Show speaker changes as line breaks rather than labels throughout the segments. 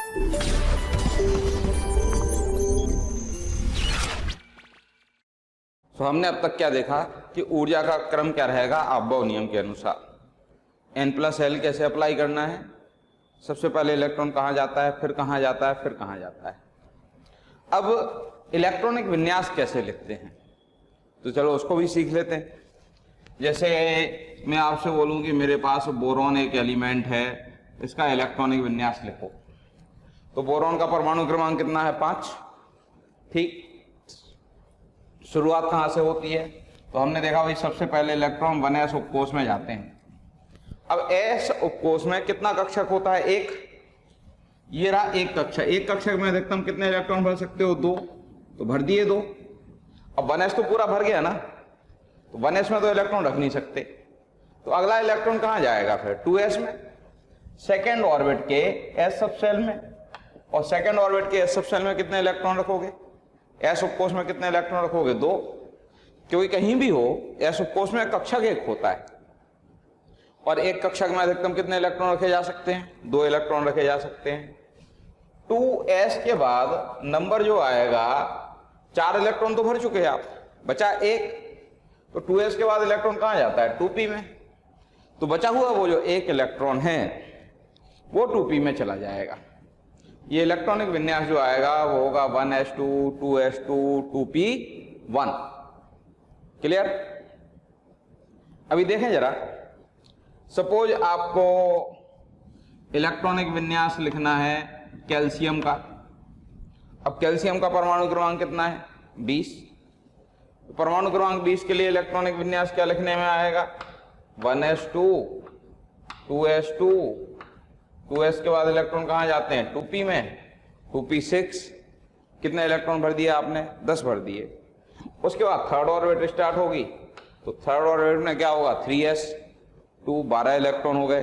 तो हमने अब तक क्या देखा कि ऊर्जा का क्रम क्या रहेगा अबॉव नियम के अनुसार। n+l कैसे अप्लाई करना है, सबसे पहले इलेक्ट्रॉन कहाँ जाता है, फिर कहाँ जाता है, फिर कहाँ जाता है। अब इलेक्ट्रॉनिक विन्यास कैसे लिखते हैं, तो चलो उसको भी सीख लेते हैं। जैसे मैं आपसे बोलूं कि मेरे पास बोरॉन एक एलिमेंट है, इसका इलेक्ट्रॉनिक विन्यास लिखो, तो बोरॉन का परमाणु क्रमांक कितना है, 5। ठीक, शुरुआत कहाँ से होती है, तो हमने देखा भाई सबसे पहले इलेक्ट्रॉन 1s उपकोष में जाते हैं। अब s उपकोष में कितना कक्षक होता है, 1। ये रहा एक कक्षक, एक कक्षक में अधिकतम कितने इलेक्ट्रॉन भर सकते हो, 2, तो भर दिए 2। अब 1s तो पूरा भर गया ना, तो 1s में तो इलेक्ट्रॉन रख नहीं सकते, तो अगला इलेक्ट्रॉन कहाँ जाएगा फिर, 2s में, सेकेंड ऑर्बिट के s सब शेल में। और सेकेंड ऑर्बिट के s सब शेल में कितने इलेक्ट्रॉन रखोगे, s उपकोष में कितने इलेक्ट्रॉन रखोगे, 2, क्योंकि कहीं भी हो s उपकोष में कक्षक 1 होता है, और एक कक्षक में अधिकतम कितने इलेक्ट्रॉन रखे जा सकते हैं, 2 इलेक्ट्रॉन रखे जा सकते हैं। 2s के बाद नंबर जो आएगा, 4 इलेक्ट्रॉन तो भर चुके हैं आप, बचा 1, तो 2s के बाद इलेक्ट्रॉन कहाँ जाता है, 2p में, तो बचा हुआ वो जो 1 इलेक्ट्रॉन है वो 2p में चला जाएगा। ये इलेक्ट्रॉनिक विन्यास जो आएगा वो होगा 1s2 2s2 2p1। क्लियर। अभी देखें जरा, सपोज आपको इलेक्ट्रॉनिक विन्यास लिखना है कैल्शियम का। अब कैल्शियम का परमाणु क्रमांक कितना है, 20। परमाणु क्रमांक 20 के लिए इलेक्ट्रॉनिक विन्यास क्या लिखने में आएगा, 1s2 2s2 2s के बाद इलेक्ट्रॉन कहाँ जाते हैं, 2p में, 2p6। कितने इलेक्ट्रॉन भर दिए आपने, 10 भर दिए। उसके बाद थर्ड ऑर्बिट स्टार्ट होगी, तो थर्ड ऑर्बिट में क्या होगा, 3s2 12 इलेक्ट्रॉन हो गए।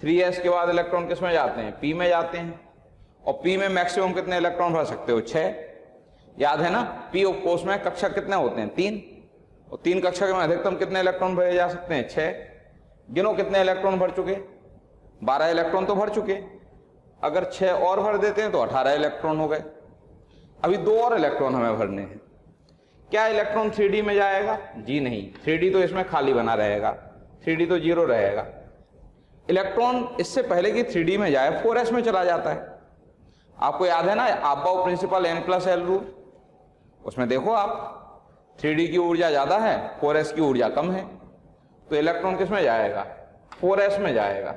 3s के बाद इलेक्ट्रॉन किस में जाते हैं, p में जाते हैं, और p में मैक्सिमम कितने इलेक्ट्रॉन भर सकते हो, 6। याद है ना, p उपकोष में कक्षक कितने होते हैं, 3, और 3 कक्षक में अधिकतम कितने इलेक्ट्रॉन भरे जा सकते हैं, 6। गिनो कितने इलेक्ट्रॉन भर चुके, 12 इलेक्ट्रॉन तो भर चुके, अगर 6 और भर देते हैं तो 18 इलेक्ट्रॉन हो गए। अभी 2 और इलेक्ट्रॉन हमें भरने हैं। क्या इलेक्ट्रॉन 3D में जाएगा, जी नहीं, 3D तो इसमें खाली बना रहेगा, 3D तो 0 रहेगा। इलेक्ट्रॉन इससे पहले कि 3D में जाए 4s में चला जाता है। आपको याद है ना अबॉव प्रिंसिपल n+l रूल, उसमें देखो आप 3D की ऊर्जा ज्यादा है, 4s की ऊर्जा कम है, तो इलेक्ट्रॉन किस में जाएगा, 4s में जाएगा।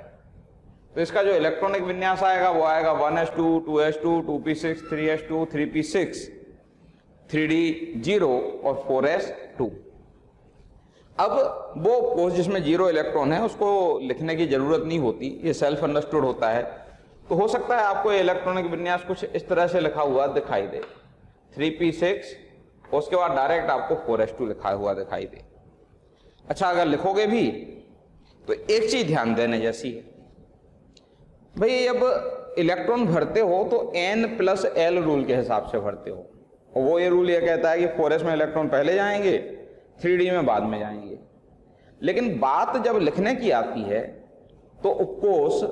तो इसका जो इलेक्ट्रॉनिक विन्यास आएगा वो आएगा 1s2 2s2 2p6 3s2 3p6 3d 0 और 4s2। अब वो कोष जिसमें 0 इलेक्ट्रॉन है उसको लिखने की जरूरत नहीं होती, ये सेल्फ अंडरस्टूड होता है। तो हो सकता है आपको इलेक्ट्रॉनिक विन्यास कुछ इस तरह से लिखा हुआ दिखाई दे, 3p6, उसके बाद डायरेक्ट आपको 4s2 लिखा हुआ दिखाई दे। अच्छा, अगर लिखोगे भी तो एक चीज ध्यान देने जैसी है भाई, अब इलेक्ट्रॉन भरते हो तो n+l रूल के हिसाब से भरते हो, और वो ये रूल ये कहता है कि 4s में इलेक्ट्रॉन पहले जाएंगे, 3d में बाद में जाएंगे। लेकिन बात जब लिखने की आती है तो उपकोष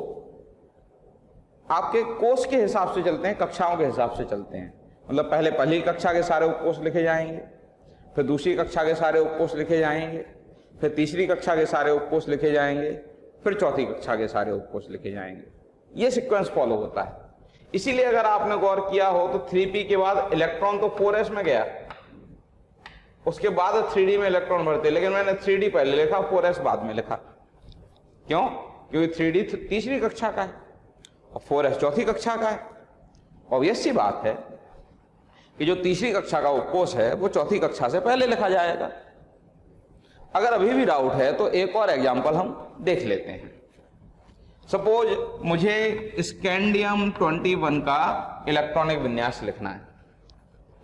आपके कोष के हिसाब से चलते हैं, कक्षाओं के हिसाब से चलते हैं। मतलब पहले पहली कक्षा के सारे उपकोष लिखे जाएंगे, फिर दूसरी कक्षा के सारे उपकोष लिखे जाएंगे, फिर तीसरी कक्षा के सारे उपकोष लिखे जाएंगे, फिर चौथी कक्षा के सारे उपकोष लिखे जाएंगे। ये सीक्वेंस फॉलो होता है। इसीलिए अगर आपने गौर किया हो तो 3p के बाद इलेक्ट्रॉन तो 4s में गया, उसके बाद 3d में इलेक्ट्रॉन भरते, लेकिन मैंने 3d पहले लिखा, 4s बाद में लिखा। क्यों? क्योंकि 3d तीसरी कक्षा का है और 4s चौथी कक्षा का है। ऑब्वियस सी बात है कि जो तीसरी कक्षा का उपकोष है वो चौथी कक्षा से पहले लिखा जाएगा। अगर अभी भी डाउट है तो एक और एग्जाम्पल हम देख लेते हैं। सपोज मुझे स्कैंडियम 21 का इलेक्ट्रॉनिक विन्यास लिखना है।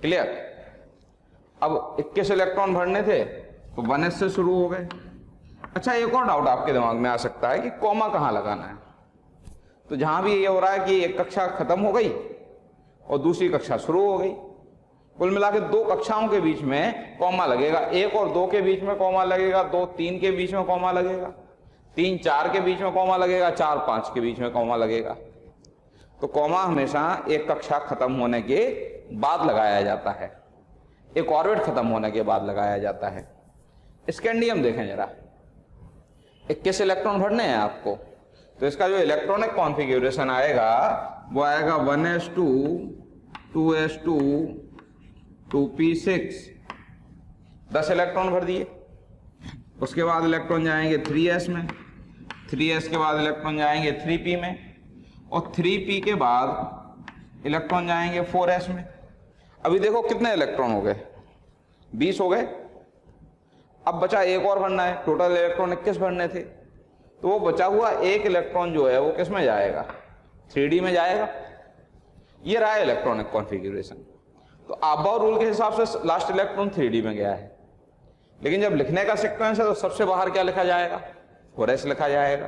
क्लियर। अब 21 इलेक्ट्रॉन भरने थे तो 1s से शुरू हो गए। अच्छा, एक और डाउट आपके दिमाग में आ सकता है कि कॉमा कहां लगाना है। तो जहां भी ये हो रहा है कि एक कक्षा खत्म हो गई और दूसरी कक्षा शुरू हो गई, कुल मिला के 2 कक्षाओं के बीच में कॉमा लगेगा। 1 और 2 के बीच में कॉमा लगेगा, 2 3 के बीच में कॉमा लगेगा, 3 4 के बीच में कॉमा लगेगा, 4 5 के बीच में कॉमा लगेगा। तो कॉमा हमेशा एक कक्षा खत्म होने के बाद लगाया जाता है, एक ऑर्बिट खत्म होने के बाद लगाया जाता है। स्कैंडियम देखें जरा, 21 इलेक्ट्रॉन भरने हैं आपको, तो इसका जो इलेक्ट्रॉनिक कॉन्फ़िगरेशन आएगा वो आएगा 1s2 2s2 2p6, 10 इलेक्ट्रॉन भर दिए। उसके बाद इलेक्ट्रॉन जाएंगे 3s में, 3s के बाद इलेक्ट्रॉन जाएंगे 3p में, और 3p के बाद इलेक्ट्रॉन जाएंगे 4s में। अभी देखो कितने इलेक्ट्रॉन हो गए, 20 हो गए। अब बचा एक और भरना है, टोटल इलेक्ट्रॉन 21 भरने थे, तो वो बचा हुआ एक इलेक्ट्रॉन जो है वो किस में जाएगा, 3d में जाएगा। ये रहा इलेक्ट्रॉनिक कॉन्फ़िगरेशन। तो अबाव रूल के हिसाब से लास्ट इलेक्ट्रॉन 3d में गया है, लेकिन जब लिखने का सीक्वेंस है तो सबसे बाहर क्या लिखा जाएगा, 4s लिखा जाएगा।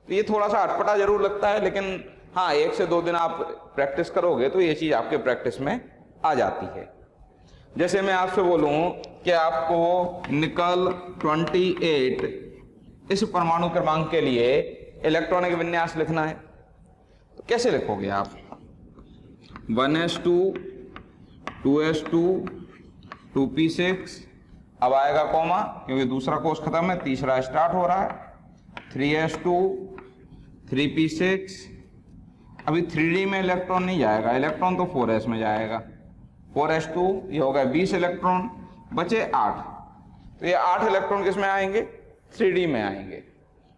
तो ये थोड़ा सा अटपटा जरूर लगता है, लेकिन हाँ 1 से 2 दिन आप प्रैक्टिस करोगे तो ये चीज आपके प्रैक्टिस में आ जाती है। जैसे मैं आपसे बोलूं कि आपको निकल 28 इस परमाणु क्रमांक के लिए इलेक्ट्रॉनिक विन्यास लिखना है, तो कैसे लिखोगे आप, 1s2 2s2 2p6, अब आएगा कॉमा क्योंकि दूसरा कोर्स खत्म है, तीसरा स्टार्ट हो रहा है, 3s2 3p6। अभी 3d में इलेक्ट्रॉन नहीं जाएगा, इलेक्ट्रॉन तो 4s में जाएगा, 4s2, ये हो गया 20 इलेक्ट्रॉन, बचे 8। तो ये 8 इलेक्ट्रॉन किस में आएंगे, 3d में आएंगे।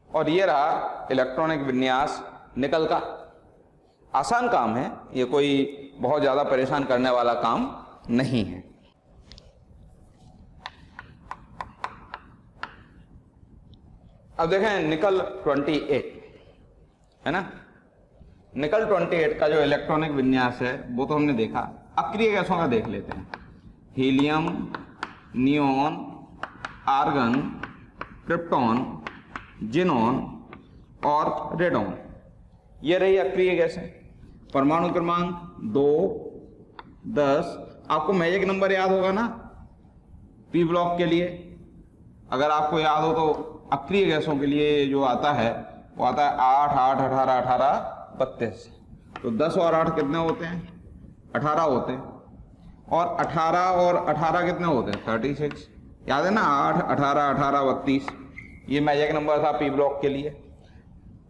और ये रहा इलेक्ट्रॉनिक विन्यास निकल का। आसान काम है, ये कोई बहुत ज्यादा परेशान करने वाला काम नहीं है। अब देखें निकल 28 है ना, निकल 28 का जो इलेक्ट्रॉनिक विन्यास है वो तो हमने देखा। अक्रिय गैसों का देख लेते हैं, helium, neon, argon, krypton, xenon और रेडॉन, ये रही अक्रिय गैसें। परमाणु क्रमांक 2, 10। आपको मैजिक नंबर याद होगा ना पी ब्लॉक के लिए, अगर आपको याद हो तो अक्रिय गैसों के लिए जो आता है वो आता है 8, 8, 18, 18, 32। तो 10 और 8 कितने होते हैं, 18 होते हैं। और 18 और 18 कितने होते हैं, 36। याद है ना, 8, 18, 18, 32, ये मैजिक नंबर था पी ब्लॉक के लिए।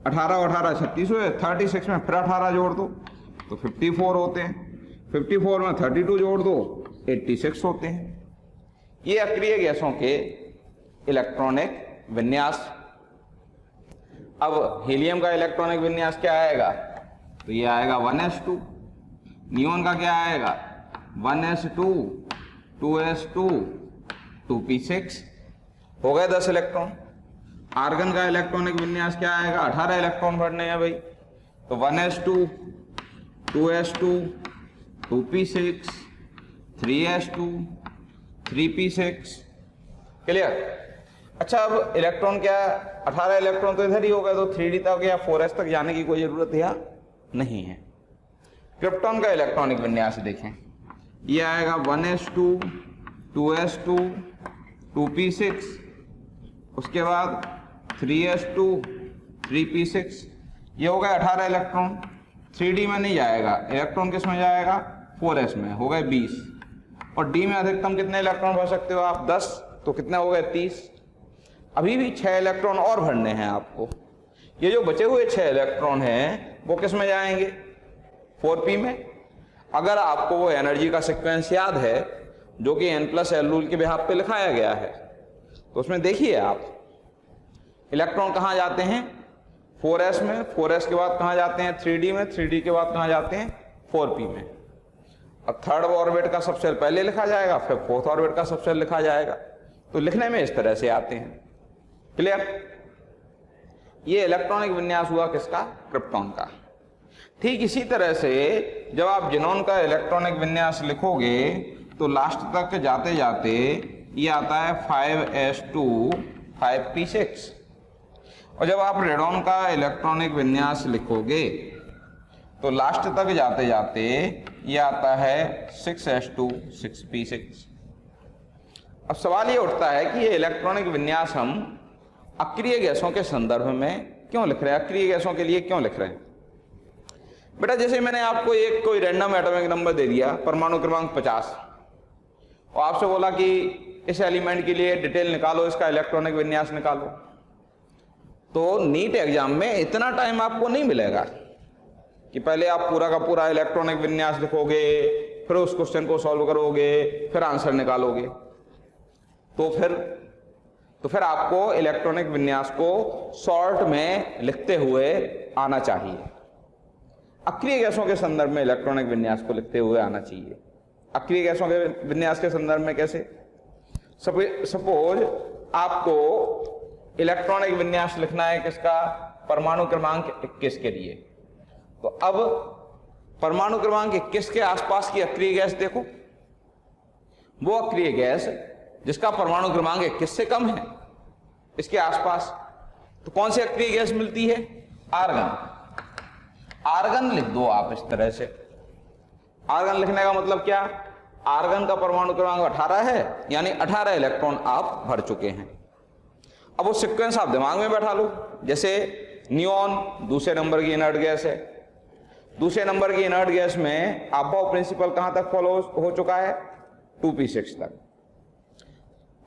18 और 18 36 हुए, 36 में फिर 18 जोड़ दो तो 54 होते हैं, 54 में 32 जोड़ दो 86 होते हैं। ये अक्रिय गैसों के इलेक्ट्रॉनिक विन्यास। अब हीलियम का इलेक्ट्रॉनिक विन्यास क्या आएगा, तो ये आएगा 1s2। नियोन का क्या आएगा, 1s2 2s2 2p6, हो गए 10 इलेक्ट्रॉन। आर्गन का इलेक्ट्रॉनिक विन्यास क्या आएगा, 18 इलेक्ट्रॉन भरने हैं भाई, तो 1s2 2s2 2p6 3s2 3p6 clear. अच्छा, अब इलेक्ट्रॉन क्या, 18 इलेक्ट्रॉन तो इधर ही हो गए, तो 3d तक या 4s तक जाने की कोई जरूरत है नहीं है। क्रिप्टॉन का इलेक्ट्रॉनिक विन्यास देखें, ये आएगा 1s2 2s2 2p6, उसके बाद 3s2 3p6, ये हो गए 18 इलेक्ट्रॉन। 3d में नहीं जाएगा, इलेक्ट्रॉन किस में जाएगा, 4s में, हो गए 20। और d में अधिकतम कितने इलेक्ट्रॉन भर सकते हो आप, 10, तो कितने हो गए 30। अभी भी 6 इलेक्ट्रॉन और भरने हैं आपको। ये जो बचे हुए 6 इलेक्ट्रॉन हैं वो किस में जाएंगे, 4p में। अगर आपको वो एनर्जी का सीक्वेंस याद है जो कि n+l रूल के बिहाफ पे लिखाया गया है, तो उसमें देखिए आप इलेक्ट्रॉन कहाँ जाते हैं, 4s में, 4s के बाद कहाँ जाते हैं, 3d में, 3d के बाद कहाँ जाते हैं, 4p में। अब थर्ड ऑर्बिट का सबसेल पहले लिखा जाएगा, फिर फोर्थ ऑर्बिट का सबसेल लिखा जाएगा। तो लिखने में इस तरह से आते हैं, क्लियर। ये इलेक्ट्रॉनिक विन्यास हुआ किसका, क्रिप्टॉन का। ठीक इसी तरह से जब आप जिनॉन का इलेक्ट्रॉनिक विन्यास लिखोगे तो लास्ट तक जाते जाते ये आता है 5s2 5p6, और जब आप रेडॉन का इलेक्ट्रॉनिक विन्यास लिखोगे तो लास्ट तक जाते जाते ये आता है 6s2 6p6। अब सवाल ये उठता है कि ये इलेक्ट्रॉनिक विन्यास हम अक्रिय गैसों के संदर्भ में क्यों लिख रहे हैं, अक्रिय गैसों के लिए क्यों लिख रहे हैं। बेटा जैसे मैंने आपको एक कोई रैंडम एटॉमिक नंबर दे दिया, परमाणु क्रमांक 50, और आपसे बोला कि इस एलिमेंट के लिए डिटेल निकालो, इसका इलेक्ट्रॉनिक विन्यास निकालो, तो नीट एग्जाम में इतना टाइम आपको नहीं मिलेगा कि पहले आप पूरा का पूरा इलेक्ट्रॉनिक विन्यास लिखोगे, फिर उस क्वेश्चन को सॉल्व करोगे, फिर आंसर निकालोगे। तो फिर आपको इलेक्ट्रॉनिक विन्यास को शॉर्ट में लिखते हुए आना चाहिए। अक्रिय गैसों के संदर्भ में इलेक्ट्रॉनिक विन्यास को लिखते हुए आना चाहिए। अक्रिय गैसों के विन्यास के संदर्भ में कैसे? सपोज आपको इलेक्ट्रॉनिक विन्यास लिखना है किसका? परमाणु क्रमांक 21 के लिए। तो अब परमाणु क्रमांक 21 के आसपास की अक्रिय गैस देखो, वो अक्रिय गैस जिसका परमाणु क्रमांक 21 से कम है, इसके आसपास तो कौन सी अक्रिय गैस मिलती है? आर्गन। आर्गन लिख दो आप इस तरह से। आर्गन लिखने का मतलब क्या? आर्गन का परमाणु क्रमांक 18 है, यानी 18 इलेक्ट्रॉन आप भर चुके हैं। अब वो सीक्वेंस आप दिमाग में बैठा लो। जैसे नियोन दूसरे नंबर की इनर्ट गैस है, दूसरे नंबर की इनर्ट गैस में अबॉव प्रिंसिपल कहां तक फॉलो हो चुका है? 2p6 तक।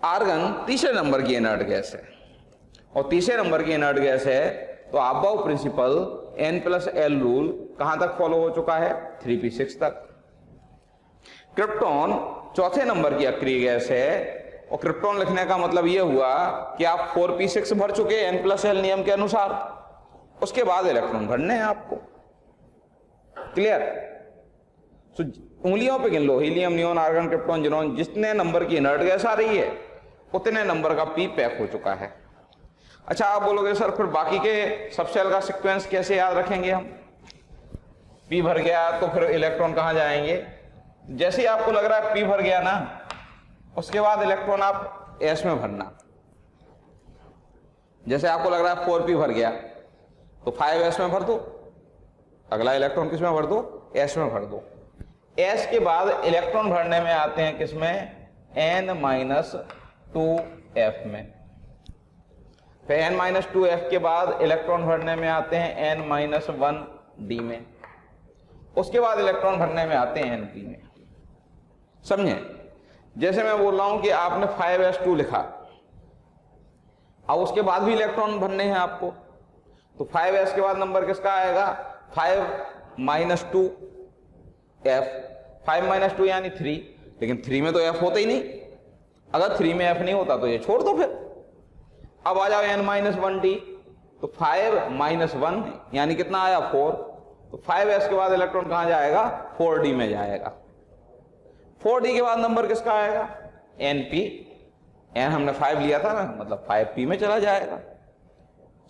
आर्गन तीसरे नंबर की इनर्ट गैस है, और तीसरे नंबर की इनर्ट गैस है, तो अबॉव प्रिंसिपल n+l रूल कहां तक फॉलो हो चुका है? 3p6 तक। क्रिप्टॉन चौथे नंबर की अक्रिय गैस है, और क्रिप्टॉन लिखने का मतलब यह हुआ कि आप 4p6 भर चुके n+l नियम के अनुसार, उसके बाद इलेक्ट्रॉन भरने हैं आपको। क्लियर? तो उंगलियों पे गिन लो, helium, neon, argon, krypton, xenon, जितने नंबर की इनर्ट गैस आ रही है उतने नंबर का p पैक हो चुका है। अच्छा, आप बोलोगे सर फिर बाकी के सब सेल का सीक्वेंस कैसे याद रखेंगे हम? p भर गया तो फिर इलेक्ट्रॉन कहां जाएंगे? जैसे ही आपको लग रहा है p भर गया ना, उसके बाद इलेक्ट्रॉन आप s में भरना। जैसे आपको लग रहा है 4p भर गया तो 5s में भर दो, अगला इलेक्ट्रॉन किस में भर दो? s में भर दो। s के बाद इलेक्ट्रॉन भरने में आते हैं किसमें? n-2f में। फिर n-2f के बाद इलेक्ट्रॉन भरने में आते हैं n-1d में, उसके बाद इलेक्ट्रॉन भरने में आते हैं np में। समझे? जैसे मैं बोल रहा हूं कि आपने 5s2 लिखा, अब उसके बाद भी इलेक्ट्रॉन भरने हैं आपको, तो 5s के बाद नंबर किसका आएगा? 5-2f। 5-2 यानी 3, लेकिन 3 में तो f होता ही नहीं। अगर 3 में f नहीं होता तो ये छोड़ दो। फिर अब आ जाओ n-1d, तो 5-1 यानी कितना आया? 4। तो 5s के बाद इलेक्ट्रॉन कहां जाएगा? 4d में जाएगा। 4d के बाद नंबर किसका आएगा? np। n हमने 5 लिया था ना, मतलब 5p में चला जाएगा।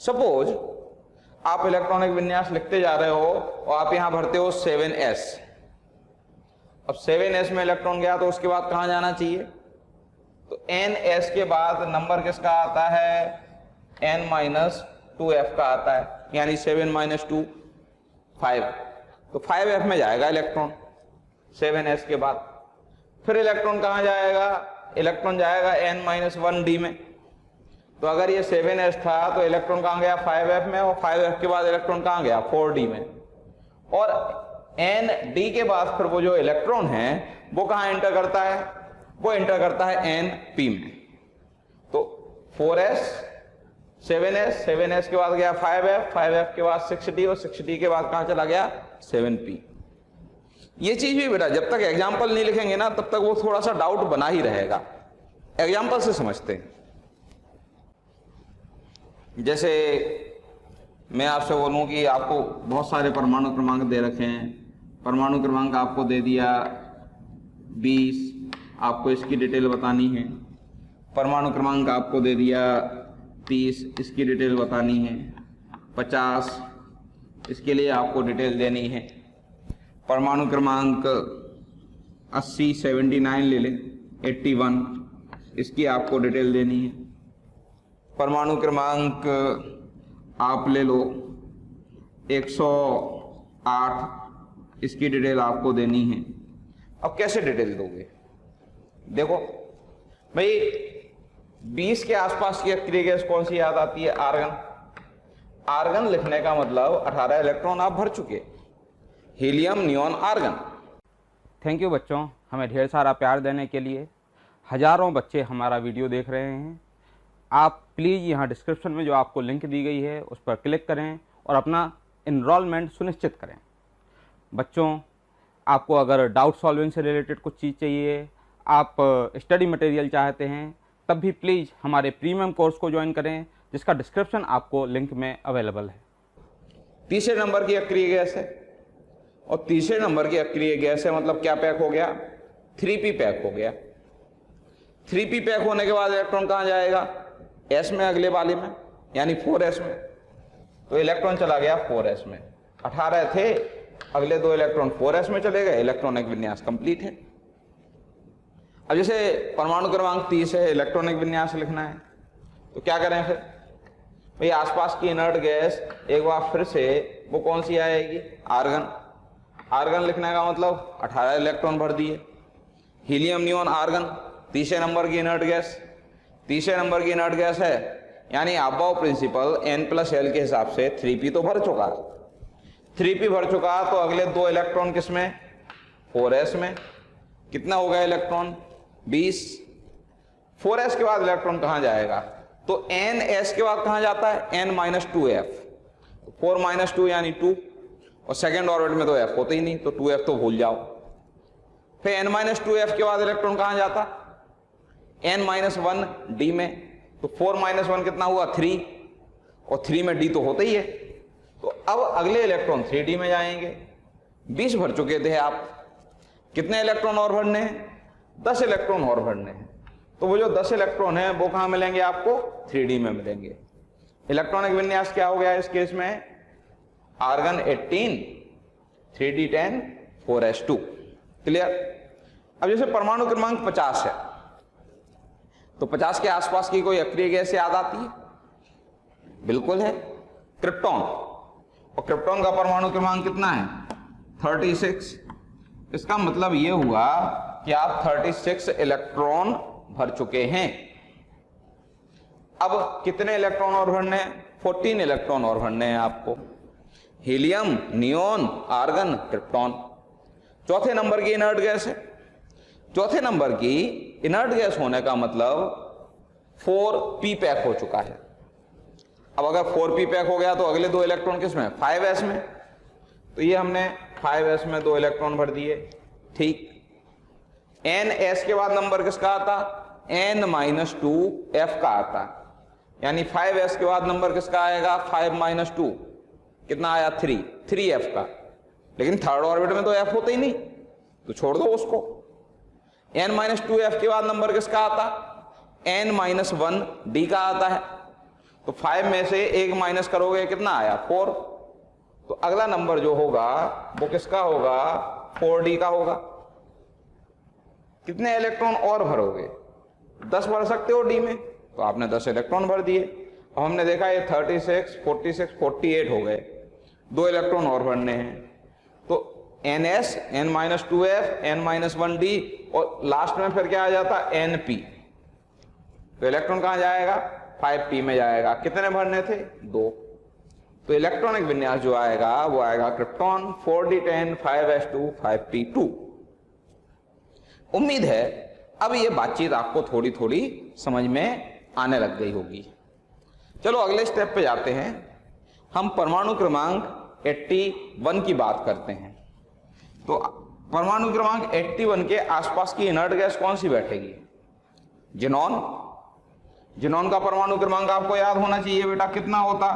सपोज आप इलेक्ट्रॉनिक विन्यास लिखते जा रहे हो और आप यहां भरते हो 7s। अब 7s में इलेक्ट्रॉन गया तो उसके बाद कहां जाना चाहिए? तो ns के बाद नंबर किसका आता है? n-2f का आता है, यानी 7-2 5। तो 5f में जाएगा इलेक्ट्रॉन 7s के बाद। फिर इलेक्ट्रॉन कहां जाएगा? इलेक्ट्रॉन जाएगा n-1d में। तो अगर ये 7s था तो इलेक्ट्रॉन कहां गया? 5f में, और 5f के बाद इलेक्ट्रॉन कहां गया? 4d में। और nd के बाद फिर वो जो इलेक्ट्रॉन है वो कहां एंटर करता है? वो एंटर करता है np में। तो 4s, 7s के बाद गया 5f के बाद 6d, और 6d के बाद कहां चला गया? 7p। ये चीज भी बेटा जब तक एग्जाम्पल नहीं लिखेंगे ना, तब तक वो थोड़ा सा डाउट बना ही रहेगा। एग्जाम्पल से समझते हैं। जैसे मैं आपसे बोलूं कि आपको बहुत सारे परमाणु क्रमांक दे रखे हैं, परमाणु क्रमांक आपको दे दिया 20, आपको इसकी डिटेल बतानी है। परमाणु क्रमांक आपको दे दिया 30, इसकी डिटेल बतानी है। 50, इसके लिए आपको डिटेल देनी है। परमाणु क्रमांक 80, 79 ले लें, 81, इसकी आपको डिटेल देनी है। परमाणु क्रमांक आप ले लो 108, इसकी डिटेल आपको देनी है। अब कैसे डिटेल दोगे? देखो भाई, 20 के आसपास की अक्रिय गैस कौन सी याद आती है? आर्गन। आर्गन लिखने का मतलब 18 इलेक्ट्रॉन आप भर चुके। Helium, neon, argon. Thank you बच्चों, हमें ढेर सारा प्यार देने के लिए। हज़ारों बच्चे हमारा वीडियो देख रहे हैं। आप प्लीज़ यहाँ डिस्क्रिप्शन में जो आपको लिंक दी गई है उस पर क्लिक करें और अपना इनरोलमेंट सुनिश्चित करें। बच्चों, आपको अगर डाउट सॉल्विंग से रिलेटेड कुछ चीज़ चाहिए, आप स्टडी मटेरियल चाहते हैं, तब भी प्लीज़ हमारे प्रीमियम कोर्स को ज्वाइन करें, जिसका डिस्क्रिप्शन आपको लिंक में अवेलेबल है। तीसरे नंबर की अक्रिय गैस है, और तीसरे नंबर की अक्रिय गैस है मतलब क्या पैक हो गया? 3p पैक हो गया। 3p पैक होने के बाद इलेक्ट्रॉन कहाँ जाएगा? s में, अगले वाले में, यानी 4s में। तो इलेक्ट्रॉन चला गया 4s में। 18 थे, अगले 2 इलेक्ट्रॉन 4s में चले गए, इलेक्ट्रॉनिक विन्यास कंप्लीट है। अब जैसे परमाणु क्रमांक 30 है, इलेक्ट्रॉनिक विन्यास लिखना है, तो क्या करें फिर? भाई आसपास की इनर्ट गैस एक बार फिर से वो कौन सी आएगी? आर्गन। आर्गन लिखने का मतलब 18 इलेक्ट्रॉन भर दिए। हीलियम, नियॉन, आर्गन, तीसरे नंबर की इनर्ट गैस। तीसरे नंबर की इनर्ट गैस है, यानी अबव प्रिंसिपल n+l के हिसाब से 3p तो भर चुका। 3p भर चुका, तो अगले 2 इलेक्ट्रॉन किस में? 4s में। कितना हो गया इलेक्ट्रॉन? 20। 4s के बाद इलेक्ट्रॉन कहां जाएगा? तो ns के बाद कहां जाता है? n-2f। 4 - 2 यानी 2, और सेकेंड ऑर्बिट में तो f होता ही नहीं, तो 2f तो भूल जाओ। फिर n-2f के बाद इलेक्ट्रॉन कहां जाता? n-1 d में। तो 4 - 1 कितना हुआ? 3, और 3 में d तो होता ही है। तो अब अगले इलेक्ट्रॉन 3d में जाएंगे। 20 भर चुके थे आप, कितने इलेक्ट्रॉन और भरने हैं? 10 इलेक्ट्रॉन और भरने हैं। तो वो जो 10 इलेक्ट्रॉन है वो कहां मिलेंगे आपको? 3d में मिलेंगे। इलेक्ट्रॉनिक विन्यास क्या हो गया इस केस में? Argon 18, 3d 10, 4s2। क्लियर? अब जैसे परमाणु क्रमांक 50 है, तो 50 के आसपास की कोई अक्रिय गैस याद आती है? बिल्कुल है, क्रिप्टॉन। और क्रिप्टॉन का परमाणु क्रमांक कितना है? 36। इसका मतलब ये हुआ कि आप 36 इलेक्ट्रॉन भर चुके हैं। अब कितने इलेक्ट्रॉन और भरने हैं? 14 इलेक्ट्रॉन और भरने हैं आपको। Helium, neon, argon, krypton. चौथे नंबर की इनर्ट गैस है। चौथे नंबर की इनर्ट गैस होने का मतलब 4p पैक हो चुका है। अब अगर 4p पैक हो गया तो अगले 2 इलेक्ट्रॉन किस में? 5s में। तो ये हमने 5s में 2 इलेक्ट्रॉन भर दिए। ठीक। ns के बाद नंबर किसका आता? n-2f का आता। यानी 5s के बाद नंबर किसका आएगा? 5 - 2 कितना आया? 3f का। लेकिन थर्ड ऑर्बिट में तो f होता ही नहीं, तो छोड़ दो उसको। n-2f के बाद नंबर किसका आता? n-1 d का आता है। तो 5 में से 1 माइनस करोगे, कितना आया? 4। तो अगला नंबर जो होगा वो किसका होगा? 4d का होगा। कितने इलेक्ट्रॉन और भरोगे? 10 भर सकते हो d में, तो आपने 10 इलेक्ट्रॉन भर दिए। अब हमने देखा ये 36, 46, 48 हो गए। 2 इलेक्ट्रॉन और भरने हैं। तो ns, n-2f, n-1d, और लास्ट में फिर क्या आ जाता? np। तो इलेक्ट्रॉन कहां जाएगा? 5p में जाएगा। कितने भरने थे? 2। तो इलेक्ट्रॉनिक विन्यास जो आएगा वो आएगा क्रिप्टॉन 4d10, 5s2, 5p2। उम्मीद है अब ये बातचीत आपको थोड़ी थोड़ी समझ में आने लग गई होगी। चलो अगले स्टेप पे जाते हैं। हम परमाणु क्रमांक 81 की बात करते हैं। तो परमाणु क्रमांक 81 के आसपास की इनर्ट गैस कौन सी बैठेगी? जिनॉन। जिनॉन का परमाणु क्रमांक आपको याद होना चाहिए बेटा, कितना होता?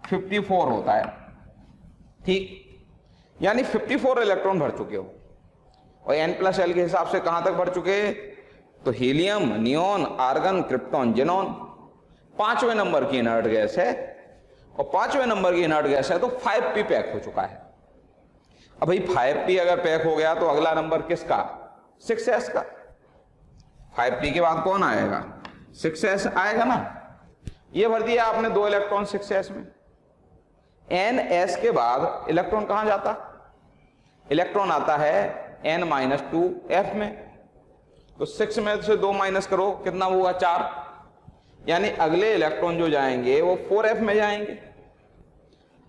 54 होता है। ठीक, यानी 54 इलेक्ट्रॉन भर चुके हो। और n+l के हिसाब से कहां तक भर चुके? तो helium, neon, argon, krypton, xenon. 5वें नंबर की इनर्ट गैस है, और 5वें नंबर की इनर्ट गैस है तो 5p पैक हो चुका है। अब भाई 5p अगर पैक हो गया तो अगला नंबर किसका? 6s का। 5p के बाद कौन आएगा? 6s आएगा ना। ये भर दिया आपने 2 इलेक्ट्रॉन 6s में। ns के बाद इलेक्ट्रॉन कहां जाता? इलेक्ट्रॉन आता है n-2f में। तो 6 में से 2 माइनस करो, कितना होगा? 4। यानी अगले इलेक्ट्रॉन जो जाएंगे वो 4f में जाएंगे।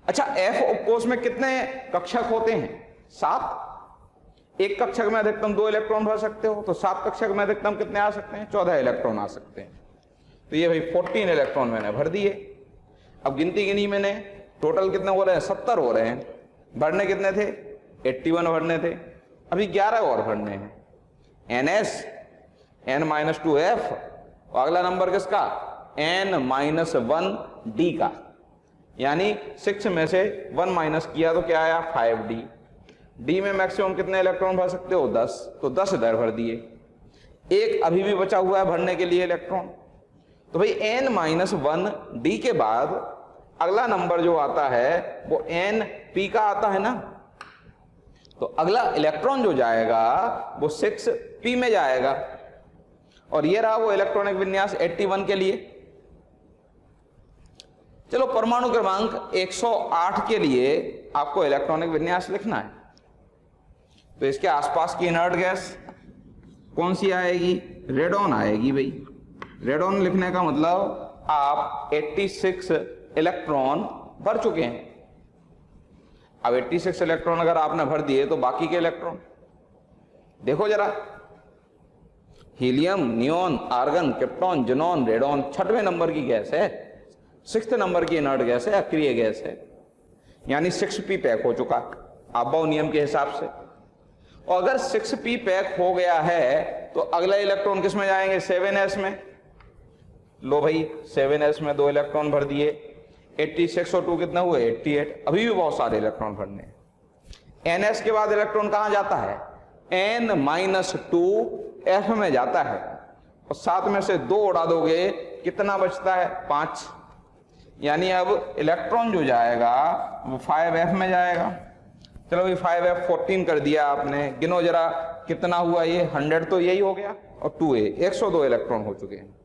अच्छा, f उपकोष में कितने कक्षक होते हैं? 7। एक कक्षक में अधिकतम 2 इलेक्ट्रॉन भर सकते हो, तो 7 कक्षक में अधिकतम कितने आ सकते हैं? 14 इलेक्ट्रॉन आ सकते हैं। तो ये भाई 14 इलेक्ट्रॉन मैंने भर दिए। अब गिनती गिनी मैंने, टोटल कितने हो रहे हैं? 70 हो रहे हैं। भरने कितने थे? 81 भरने थे। अभी 11 और भरने हैं। NS n-2f, और अगला नंबर किसका? n-1d का, यानी 6 में से 1 माइनस किया तो क्या आया? 5d। d में मैक्सिमम कितने इलेक्ट्रॉन भर सकते हो? 10। तो 10 इधर भर दिए। एक अभी भी बचा हुआ है भरने के लिए इलेक्ट्रॉन। तो भाई n-1d के बाद अगला नंबर जो आता है वो np का आता है ना, तो अगला इलेक्ट्रॉन जो जाएगा वो 6p में जाएगा। और ये रहा वो इलेक्ट्रॉनिक विन्यास 81 के लिए। चलो परमाणु क्रमांक 108 के लिए आपको इलेक्ट्रॉनिक विन्यास लिखना है, तो इसके आसपास की इनर्ट गैस कौन सी आएगी? रेडॉन आएगी भाई। रेडॉन लिखने का मतलब आप 86 इलेक्ट्रॉन भर चुके हैं। अब 86 इलेक्ट्रॉन अगर आपने भर दिए तो बाकी के इलेक्ट्रॉन देखो जरा, helium, neon, argon, krypton, xenon, radon 6वें नंबर की गैस है, 6th नंबर की इनर्ट गैस है, अक्रिय गैस है, यानी 6p पैक हो चुका आबॉव नियम के हिसाब से। और अगर 6p पैक हो गया है तो अगला इलेक्ट्रॉन किस में जाएंगे? 7s में। लो भाई 7s में 2 इलेक्ट्रॉन भर दिए। 86 और 2 कितना हुए? 88। अभी भी बहुत सारे इलेक्ट्रॉन भरने हैं। ns के बाद इलेक्ट्रॉन कहां जाता है? n-2f में जाता है, और 7 में से 2 उड़ा दोगे, कितना बचता है? 5। यानी अब इलेक्ट्रॉन जो जाएगा वो 5f में जाएगा। चलो भाई 5f 14 कर दिया आपने, गिनो जरा कितना हुआ ये? 100 तो यही हो गया, और 2a 102 इलेक्ट्रॉन हो चुके हैं।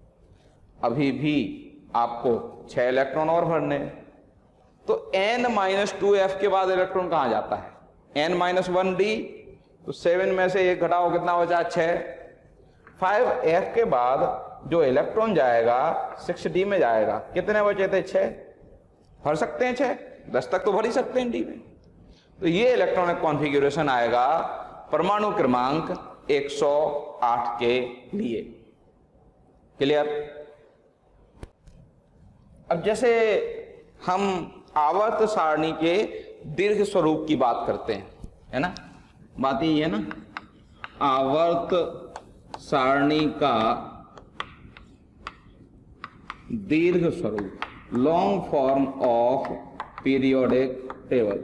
अभी भी आपको 6 इलेक्ट्रॉन और भरने हैं। तो n-2f के बाद इलेक्ट्रॉन कहां जाता है? n-1d, तो 7 में से 1 घटाओ, कितना बचा? 6। 5f के बाद जो इलेक्ट्रॉन जाएगा 6d में जाएगा, कितने बचे थे? 6। भर सकते हैं 6, 10 तक तो भर ही सकते हैं d में। तो ये इलेक्ट्रॉनिक कॉन्फ़िगरेशन आएगा परमाणु क्रमांक 108 के लिए। क्लियर? अब जैसे हम आवर्त सारणी के दीर्घ स्वरूप की बात करते हैं, है ना, बात यही है ना, आवर्त सारणी का दीर्घ स्वरूप, long form of periodic table.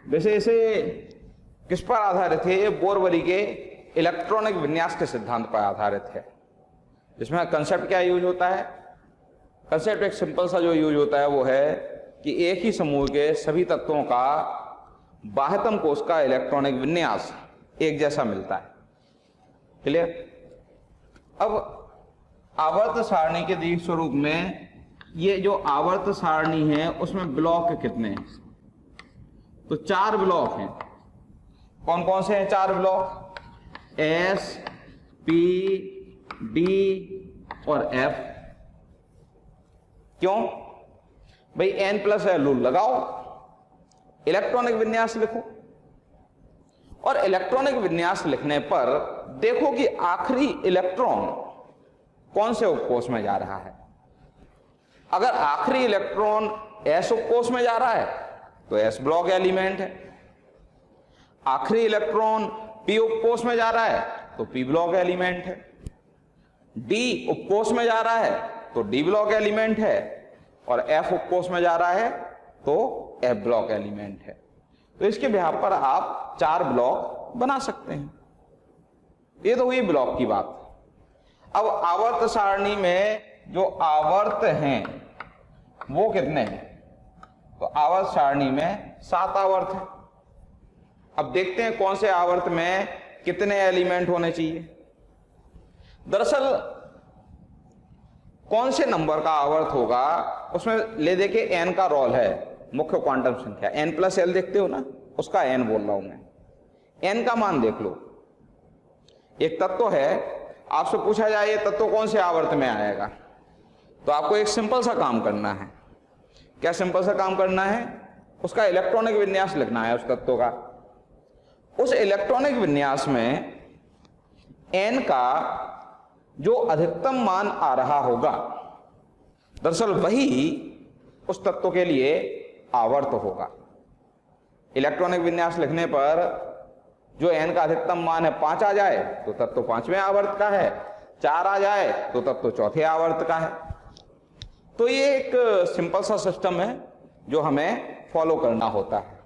वैसे इसे किस पर आधारित है? ये बोरवली के इलेक्ट्रॉनिक विन्यास के सिद्धांत पर आधारित है, जिसमें कंसेप्ट क्या यूज होता है? कंसेप्ट एक सिंपल सा जो यूज होता है वो है कि एक ही समूह के सभी तत्वों का बाह्यतम कोश का इलेक्ट्रॉनिक विन्यास एक जैसा मिलता है। क्लियर? अब आवर्त सारणी के दीर्घ स्वरूप में ये जो आवर्त सारणी है उसमें ब्लॉक कितने हैं? तो 4 ब्लॉक हैं। कौन कौन से हैं 4 ब्लॉक? S, P, D और F। क्यों भाई? n+l लगाओ, इलेक्ट्रॉनिक विन्यास लिखो, और इलेक्ट्रॉनिक विन्यास लिखने पर देखो कि आखिरी इलेक्ट्रॉन कौन से उपकोष में जा रहा है। अगर आखिरी इलेक्ट्रॉन s उपकोष में जा रहा है तो s ब्लॉक एलिमेंट है। आखिरी इलेक्ट्रॉन p उपकोष में जा रहा है तो p ब्लॉक एलिमेंट है। d उपकोष में जा रहा है तो d ब्लॉक एलिमेंट है, और f उपकोष में जा रहा है तो f ब्लॉक एलिमेंट है। तो इसके बिहाफ पर आप 4 ब्लॉक बना सकते हैं। ये तो हुई ब्लॉक की बात। अब आवर्त सारणी में जो आवर्त हैं वो कितने हैं? तो आवर्त सारणी में 7 आवर्त हैं। अब देखते हैं कौन से आवर्त में कितने एलिमेंट होने चाहिए। दरअसल कौन से नंबर का आवर्त होगा उसमें ले देखे n का रोल है, मुख्य क्वांटम संख्या n+l देखते हो ना, उसका n बोल रहा हूं मैं। n का मान देख लो। एक तत्व है, आपसे पूछा जाए ये तत्व कौन से आवर्त में आएगा, तो आपको एक सिंपल सा काम करना है। क्या सिंपल सा काम करना है? उसका इलेक्ट्रॉनिक विन्यास लिखना है उस तत्व का। उस इलेक्ट्रॉनिक विन्यास में n का जो अधिकतम मान आ रहा होगा, दरअसल वही उस तत्व के लिए आवर्त होगा। इलेक्ट्रॉनिक विन्यास लिखने पर जो n का अधिकतम मान है 5 आ जाए तो तत्व 5वें आवर्त का है, 4 आ जाए तो तत्व 4थे आवर्त का है। तो ये एक सिंपल सा सिस्टम है जो हमें फॉलो करना होता है।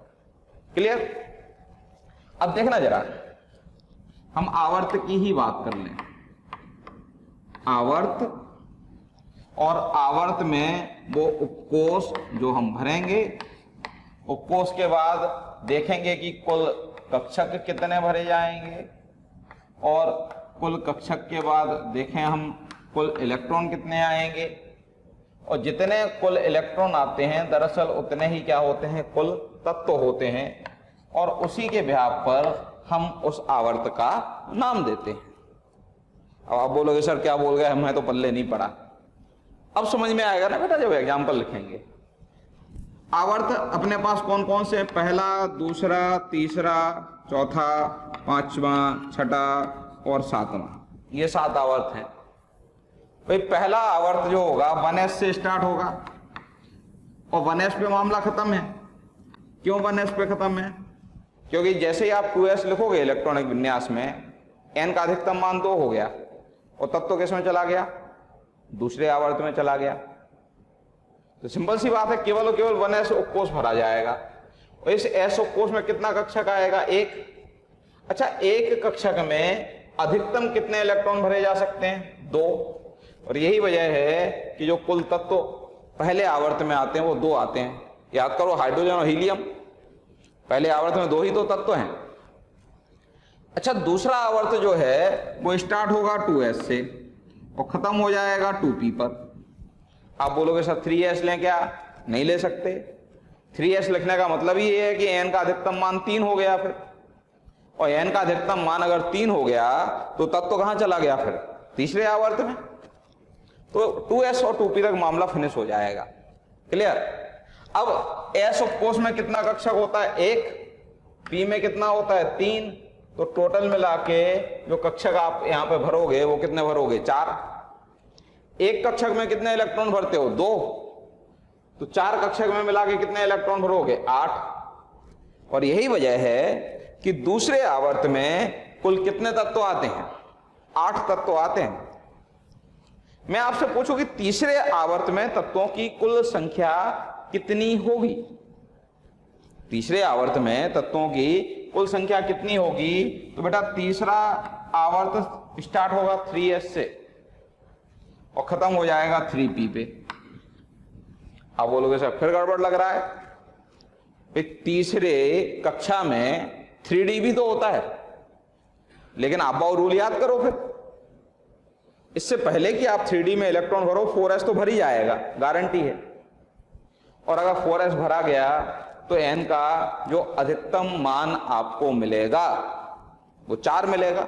क्लियर? अब देखना जरा, हम आवर्त की ही बात कर लें। आवर्त, और आवर्त में वो उपकोष जो हम भरेंगे, उपकोष के बाद देखेंगे कि कुल कक्षक कितने भरे जाएंगे, और कुल कक्षक के बाद देखें हम कुल इलेक्ट्रॉन कितने आएंगे, और जितने कुल इलेक्ट्रॉन आते हैं दरअसल उतने ही क्या होते हैं, कुल तत्व होते हैं, और उसी के ब्याह पर हम उस आवर्त का नाम देते हैं। अब आप बोलोगे सर क्या बोल गए, हमें तो पल्ले नहीं पड़ा। अब समझ में आएगा ना बेटा जब एग्जाम्पल लिखेंगे। आवर्त अपने पास कौन कौन से, पहला, दूसरा, तीसरा, चौथा, पांचवा, छठा और सातवां, ये 7 आवर्त हैं। भाई पहला आवर्त जो होगा 1s से स्टार्ट होगा, और 1s पे मामला खत्म है। क्यों 1s पे खत्म है? क्योंकि जैसे ही आप 2s लिखोगे इलेक्ट्रॉनिक विन्यास में, n का अधिकतम मान 2 हो गया, और तत्व किस में चला गया, दूसरे आवर्त में चला गया। तो सिंपल सी बात है, केवल और केवल 1s उपकोष भरा जाएगा, और इस s उपकोष में कितना कक्षक आएगा, 1। अच्छा, एक कक्षक में अधिकतम कितने इलेक्ट्रॉन भरे जा सकते हैं, 2। और यही वजह है कि जो कुल तत्व पहले आवर्त में आते हैं वो 2 आते हैं। याद करो, हाइड्रोजन और हीलियम पहले आवर्त में 2 ही तो तत्व हैं। अच्छा, दूसरा आवर्त जो है वो स्टार्ट होगा 2s से और खत्म हो जाएगा 2p पर। आप बोलोगे सर 3s लें क्या? नहीं ले सकते। 3s लिखने का मतलब ही ये है कि n का अधिकतम मान 3 हो गया फिर, और n का अधिकतम मान अगर 3 हो गया तो तत्व कहां चला गया फिर, तीसरे आवर्त में। तो 2s और 2p तक मामला फिनिश हो जाएगा। क्लियर? अब s उपकोष में कितना कक्षक होता है, 1, p में कितना होता है, 3। तो टोटल मिला के जो कक्षक आप यहां पे भरोगे वो कितने भरोगे, 4। एक कक्षक में कितने इलेक्ट्रॉन भरते हो, 2। तो 4 कक्षक में मिला के कितने इलेक्ट्रॉन भरोगे, 8। और यही वजह है कि दूसरे आवर्त में कुल कितने तत्व आते हैं, 8 तत्व आते हैं। मैं आपसे पूछूं कि तीसरे आवर्त में तत्वों की कुल संख्या कितनी होगी, तीसरे आवर्त में तत्वों की कुल संख्या कितनी होगी? तो बेटा तीसरा आवर्त स्टार्ट होगा 3s से और खत्म हो जाएगा 3p पे। आप बोलोगे सर फिर गड़बड़ लग रहा है। तीसरे कक्षा में 3d भी तो होता है, लेकिन आप बाउ रूल याद करो फिर। इससे पहले कि आप 3d में इलेक्ट्रॉन भरो 4s तो भर ही जाएगा, गारंटी है। और अगर 4s भरा गया तो n का जो अधिकतम मान आपको मिलेगा वो 4 मिलेगा,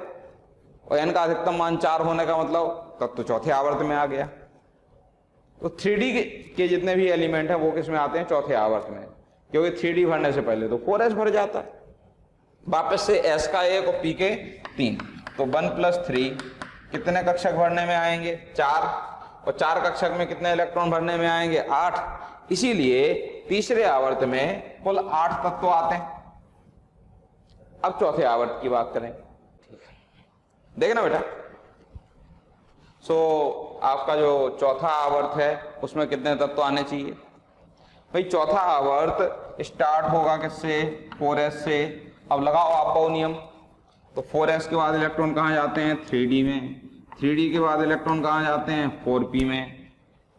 और n का अधिकतम मान 4 होने का मतलब तब तो चौथे आवर्त में आ गया। तो 3d के जितने भी एलिमेंट हैं वो किस में आते हैं, चौथे आवर्त में, क्योंकि 3d भरने से पहले तो 4s भर जाता है। वापस से s का 1 और p के 3, तो 1 + 3 कितने कक्षक भरने में आएंगे, 4। और 4 कक्षक में कितने इलेक्ट्रॉन भरने में आएंगे, 8। इसीलिए तीसरे आवर्त में कुल 8 तत्व आते हैं। अब चौथे आवर्त की बात करें, ठीक है, देखना बेटा। आपका जो चौथा आवर्त है उसमें कितने तत्व आने चाहिए भाई? चौथा आवर्त स्टार्ट होगा किससे, 4s से। अब लगाओ आप बाउ नियम। तो 4s के बाद इलेक्ट्रॉन कहां जाते हैं, 3d में। 3d के बाद इलेक्ट्रॉन कहां जाते हैं, 4p में।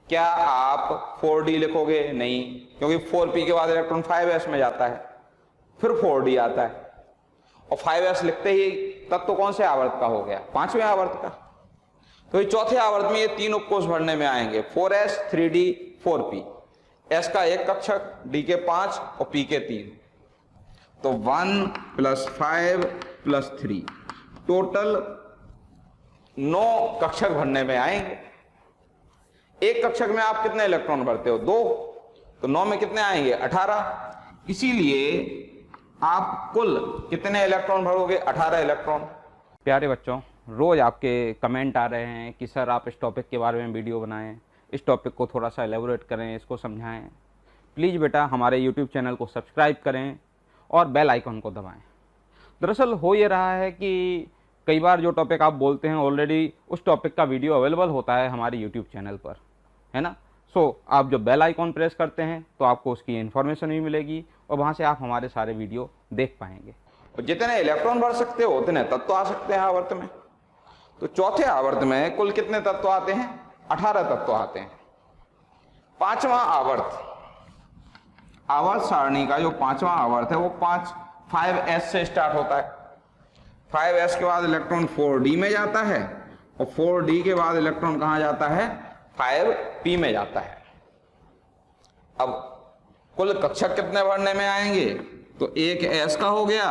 क्या आप 4d लिखोगे? नहीं, क्योंकि 4p के बाद इलेक्ट्रॉन 5s में जाता है, फिर 4d आता है, और 5s लिखते ही तत्व कौन से आवर्त का हो गया, 5वें आवर्त का। तो ये चौथे आवर्त में ये 3 उपकोष भरने में आएंगे, 4s, 3d, 4p। s का 1 कक्षक, d के 5 और p के 3। तो 1 + 5 + 3 टोटल 9 कक्षक भरने में आएंगे। एक कक्षक में आप कितने इलेक्ट्रॉन भरते हो, 2। तो 9 में कितने आएंगे, 18। इसीलिए आप कुल कितने इलेक्ट्रॉन भरोगे? 18 इलेक्ट्रॉन। प्यारे बच्चों, रोज़ आपके कमेंट आ रहे हैं कि सर आप इस टॉपिक के बारे में वीडियो बनाएं, इस टॉपिक को थोड़ा सा एलेबोरेट करें, इसको समझाएं। प्लीज़ बेटा हमारे यूट्यूब चैनल को सब्सक्राइब करें और बेल आइकन को दबाएं। दरअसल हो ये रहा है कि कई बार जो टॉपिक आप बोलते हैं ऑलरेडी उस टॉपिक का वीडियो अवेलेबल होता है हमारे यूट्यूब चैनल पर, है ना। सो आप जब बेल आइकॉन प्रेस करते हैं तो आपको उसकी इन्फॉर्मेशन भी मिलेगी और वहाँ से आप हमारे सारे वीडियो देख पाएंगे। और जितने इलेक्ट्रॉन भर सकते हो उतने तत्व आ सकते हैं आवर्त में। तो चौथे आवर्त में कुल कितने तत्व आते हैं? 18 तत्व आते हैं। पांचवा आवर्त, आवर्त सारणी का जो पांचवा आवर्त है वो 5s से स्टार्ट होता है। 5s के बाद इलेक्ट्रॉन 4d में जाता है और 4d के बाद इलेक्ट्रॉन कहां जाता है? 5p में जाता है। अब कुल कक्षक कितने भरने में आएंगे? तो एक s का हो गया,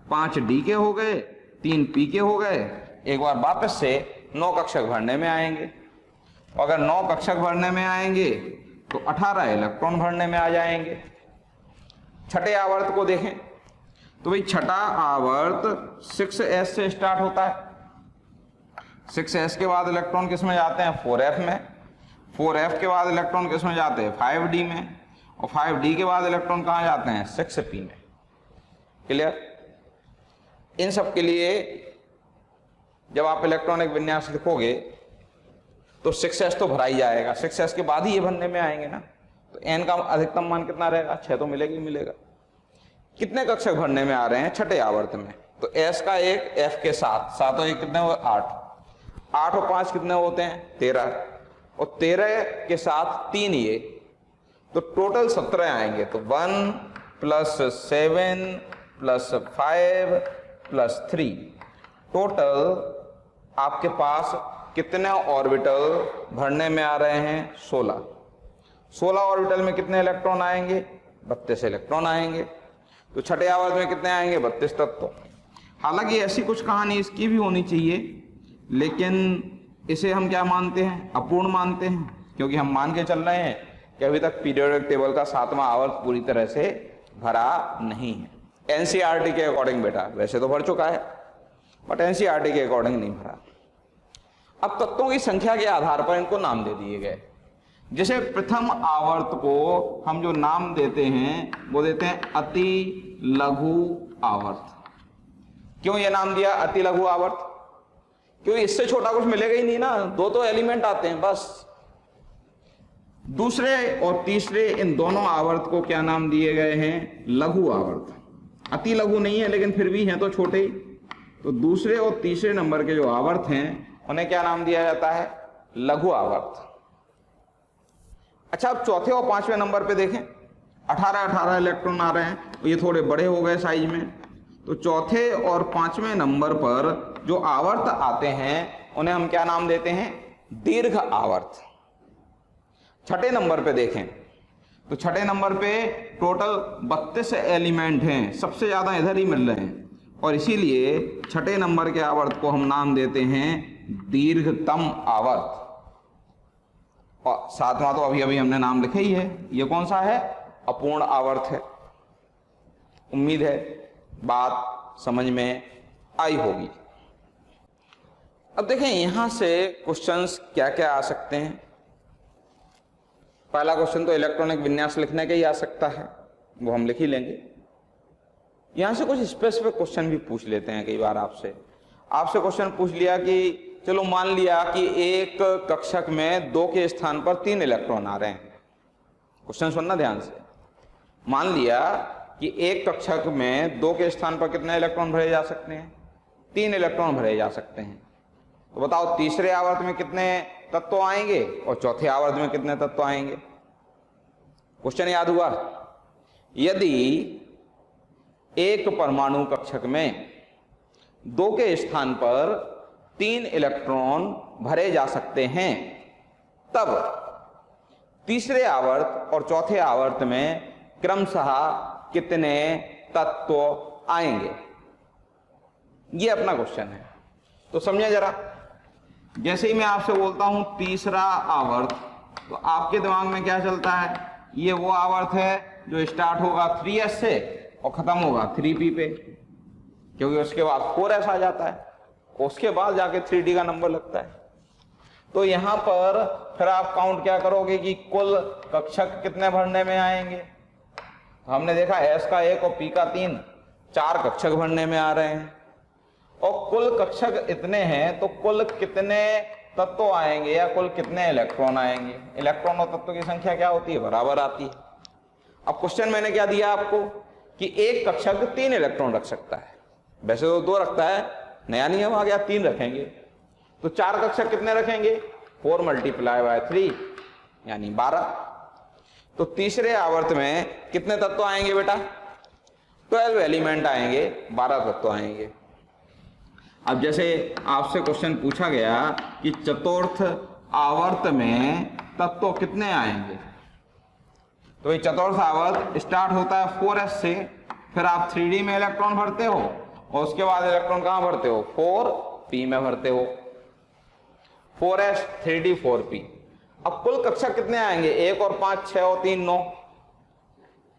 5d के हो गए, 3p के हो गए। एक बार वापस से 9 कक्षक भरने में आएंगे। अगर 9 कक्षक भरने में आएंगे तो 18 इलेक्ट्रॉन भरने में आ जाएंगे। छठे आवर्त को देखें तो भाई छठा आवर्त 6s से स्टार्ट होता है। 6s के बाद इलेक्ट्रॉन किस में जाते हैं? 4f में। 4f के बाद इलेक्ट्रॉन किस में जाते हैं? 5d में। और 5d के बाद इलेक्ट्रॉन कहाँ जाते हैं? 6p में। क्लियर? इन सब के लिए जब आप इलेक्ट्रॉनिक विन्यास लिखोगे तो 6s तो भरा ही जाएगा, 6s के बाद ही ये भरने में आएंगे ना। तो n का अधिकतम मान कितना रहेगा? 6 तो मिलेगा ही मिलेगा। कितने कक्षक भरने में आ रहे हैं छठे आवर्त में? तो s का एक f के साथ, 7 और 1 कितने हुए? 8। 8 और 5 कितने होते हैं? 13। और 13 के साथ 3 ये, तो टोटल 17 आएंगे। तो 1 + 7 + 5 + 3, टोटल आपके पास कितने ऑर्बिटल भरने में आ रहे हैं? 16। 16 ऑर्बिटल में कितने इलेक्ट्रॉन आएंगे? 32 इलेक्ट्रॉन आएंगे। तो छठे आवर्त में कितने आएंगे? 32 तत्व। हालांकि ऐसी कुछ कहानी इसकी भी होनी चाहिए, लेकिन इसे हम क्या मानते हैं? अपूर्ण मानते हैं, क्योंकि हम मान के चल रहे हैं कि अभी तक पीरियोडिक टेबल का 7वां आवर्त पूरी तरह से भरा नहीं है। एनसीईआरटी के अकॉर्डिंग बेटा वैसे तो भर चुका है, बट एनसीईआरटी के अकॉर्डिंग नहीं भरा। अब तत्वों की संख्या के आधार पर इनको नाम दे दिए गए। जैसे प्रथम आवर्त को हम जो नाम देते हैं वो देते हैं अति लघु आवर्त। क्यों ये नाम दिया अति लघु आवर्त? क्योंकि इससे छोटा कुछ मिलेगा ही नहीं ना, 2 तो एलिमेंट आते हैं बस। दूसरे और तीसरे इन दोनों आवर्त को क्या नाम दिए गए हैं? लघु आवर्त। अति लघु नहीं है लेकिन फिर भी हैं तो छोटे ही। तो दूसरे और तीसरे नंबर के जो आवर्त हैं उन्हें क्या नाम दिया जाता है? लघु आवर्त। अच्छा, अब चौथे और 5वें नंबर पे देखें, 18 इलेक्ट्रॉन आ रहे हैं, तो ये थोड़े बड़े हो गए साइज में। तो चौथे और 5वें नंबर पर जो आवर्त आते हैं उन्हें हम क्या नाम देते हैं? दीर्घ आवर्त। छठे नंबर पे देखें तो छठे नंबर पे टोटल 32 एलिमेंट हैं, सबसे ज्यादा इधर ही मिल रहे हैं, और इसीलिए छठे नंबर के आवर्त को हम नाम देते हैं दीर्घतम आवर्त। और 7वां तो अभी अभी हमने नाम लिखा ही है, ये कौन सा है? अपूर्ण आवर्त है। उम्मीद है बात समझ में आई होगी। अब देखें यहां से क्वेश्चंस क्या क्या आ सकते हैं। पहला क्वेश्चन तो इलेक्ट्रॉनिक विन्यास लिखने का ही आ सकता है, वो हम लिख ही लेंगे। यहां से कुछ स्पेसिफिक क्वेश्चन भी पूछ लेते हैं। कई बार आपसे क्वेश्चन पूछ लिया कि चलो मान लिया कि एक कक्षक में 2 के स्थान पर 3 इलेक्ट्रॉन आ रहे हैं। क्वेश्चन सुनना ध्यान से। मान लिया कि एक कक्षक में 2 के स्थान पर कितने इलेक्ट्रॉन भरे जा सकते हैं? 3 इलेक्ट्रॉन भरे जा सकते हैं। तो बताओ तीसरे आवर्त में कितने तत्व आएंगे और चौथे आवर्त में कितने तत्व आएंगे? क्वेश्चन याद हुआ? यदि एक परमाणु कक्षक में 2 के स्थान पर 3 इलेक्ट्रॉन भरे जा सकते हैं, तब तीसरे आवर्त और चौथे आवर्त में क्रमशः कितने तत्व आएंगे? ये अपना क्वेश्चन है। तो समझे जरा, जैसे ही मैं आपसे बोलता हूं तीसरा आवर्त, तो आपके दिमाग में क्या चलता है? ये वो आवर्त है जो स्टार्ट होगा 3s से और खत्म होगा 3p पे, क्योंकि उसके बाद 4s आ जाता है, उसके बाद जाके 3d का नंबर लगता है। तो यहां पर फिर आप काउंट क्या करोगे कि कुल कक्षक कितने भरने में आएंगे। तो हमने देखा s का 1 और p का 3, 4 कक्षक भरने में आ रहे हैं, और कुल कक्षक इतने हैं, तो कुल कितने तत्व आएंगे या कुल कितने इलेक्ट्रॉन आएंगे। इलेक्ट्रॉन और तत्वों की संख्या क्या होती है, बराबर आती है। अब क्वेश्चन मैंने क्या दिया आपको कि एक कक्षक 3 इलेक्ट्रॉन रख सकता है, वैसे तो 2 रखता है, नया नियम आ गया 3 रखेंगे। तो 4 कक्षक कितने रखेंगे, 4 × 3 यानी 12। तो तीसरे आवर्त में कितने तत्व आएंगे बेटा, 12 एलिमेंट आएंगे, 12 तत्व आएंगे। अब जैसे आपसे क्वेश्चन पूछा गया कि चतुर्थ आवर्त में तत्व कितने आएंगे, तो ये चतुर्थ आवर्त स्टार्ट होता है 4s से, फिर आप 3d में इलेक्ट्रॉन भरते हो और उसके बाद इलेक्ट्रॉन कहां भरते हो, 4p में भरते हो, 4s 3d 4p। अब कुल कक्षक कितने आएंगे, 1 और 5 6 और 3 9।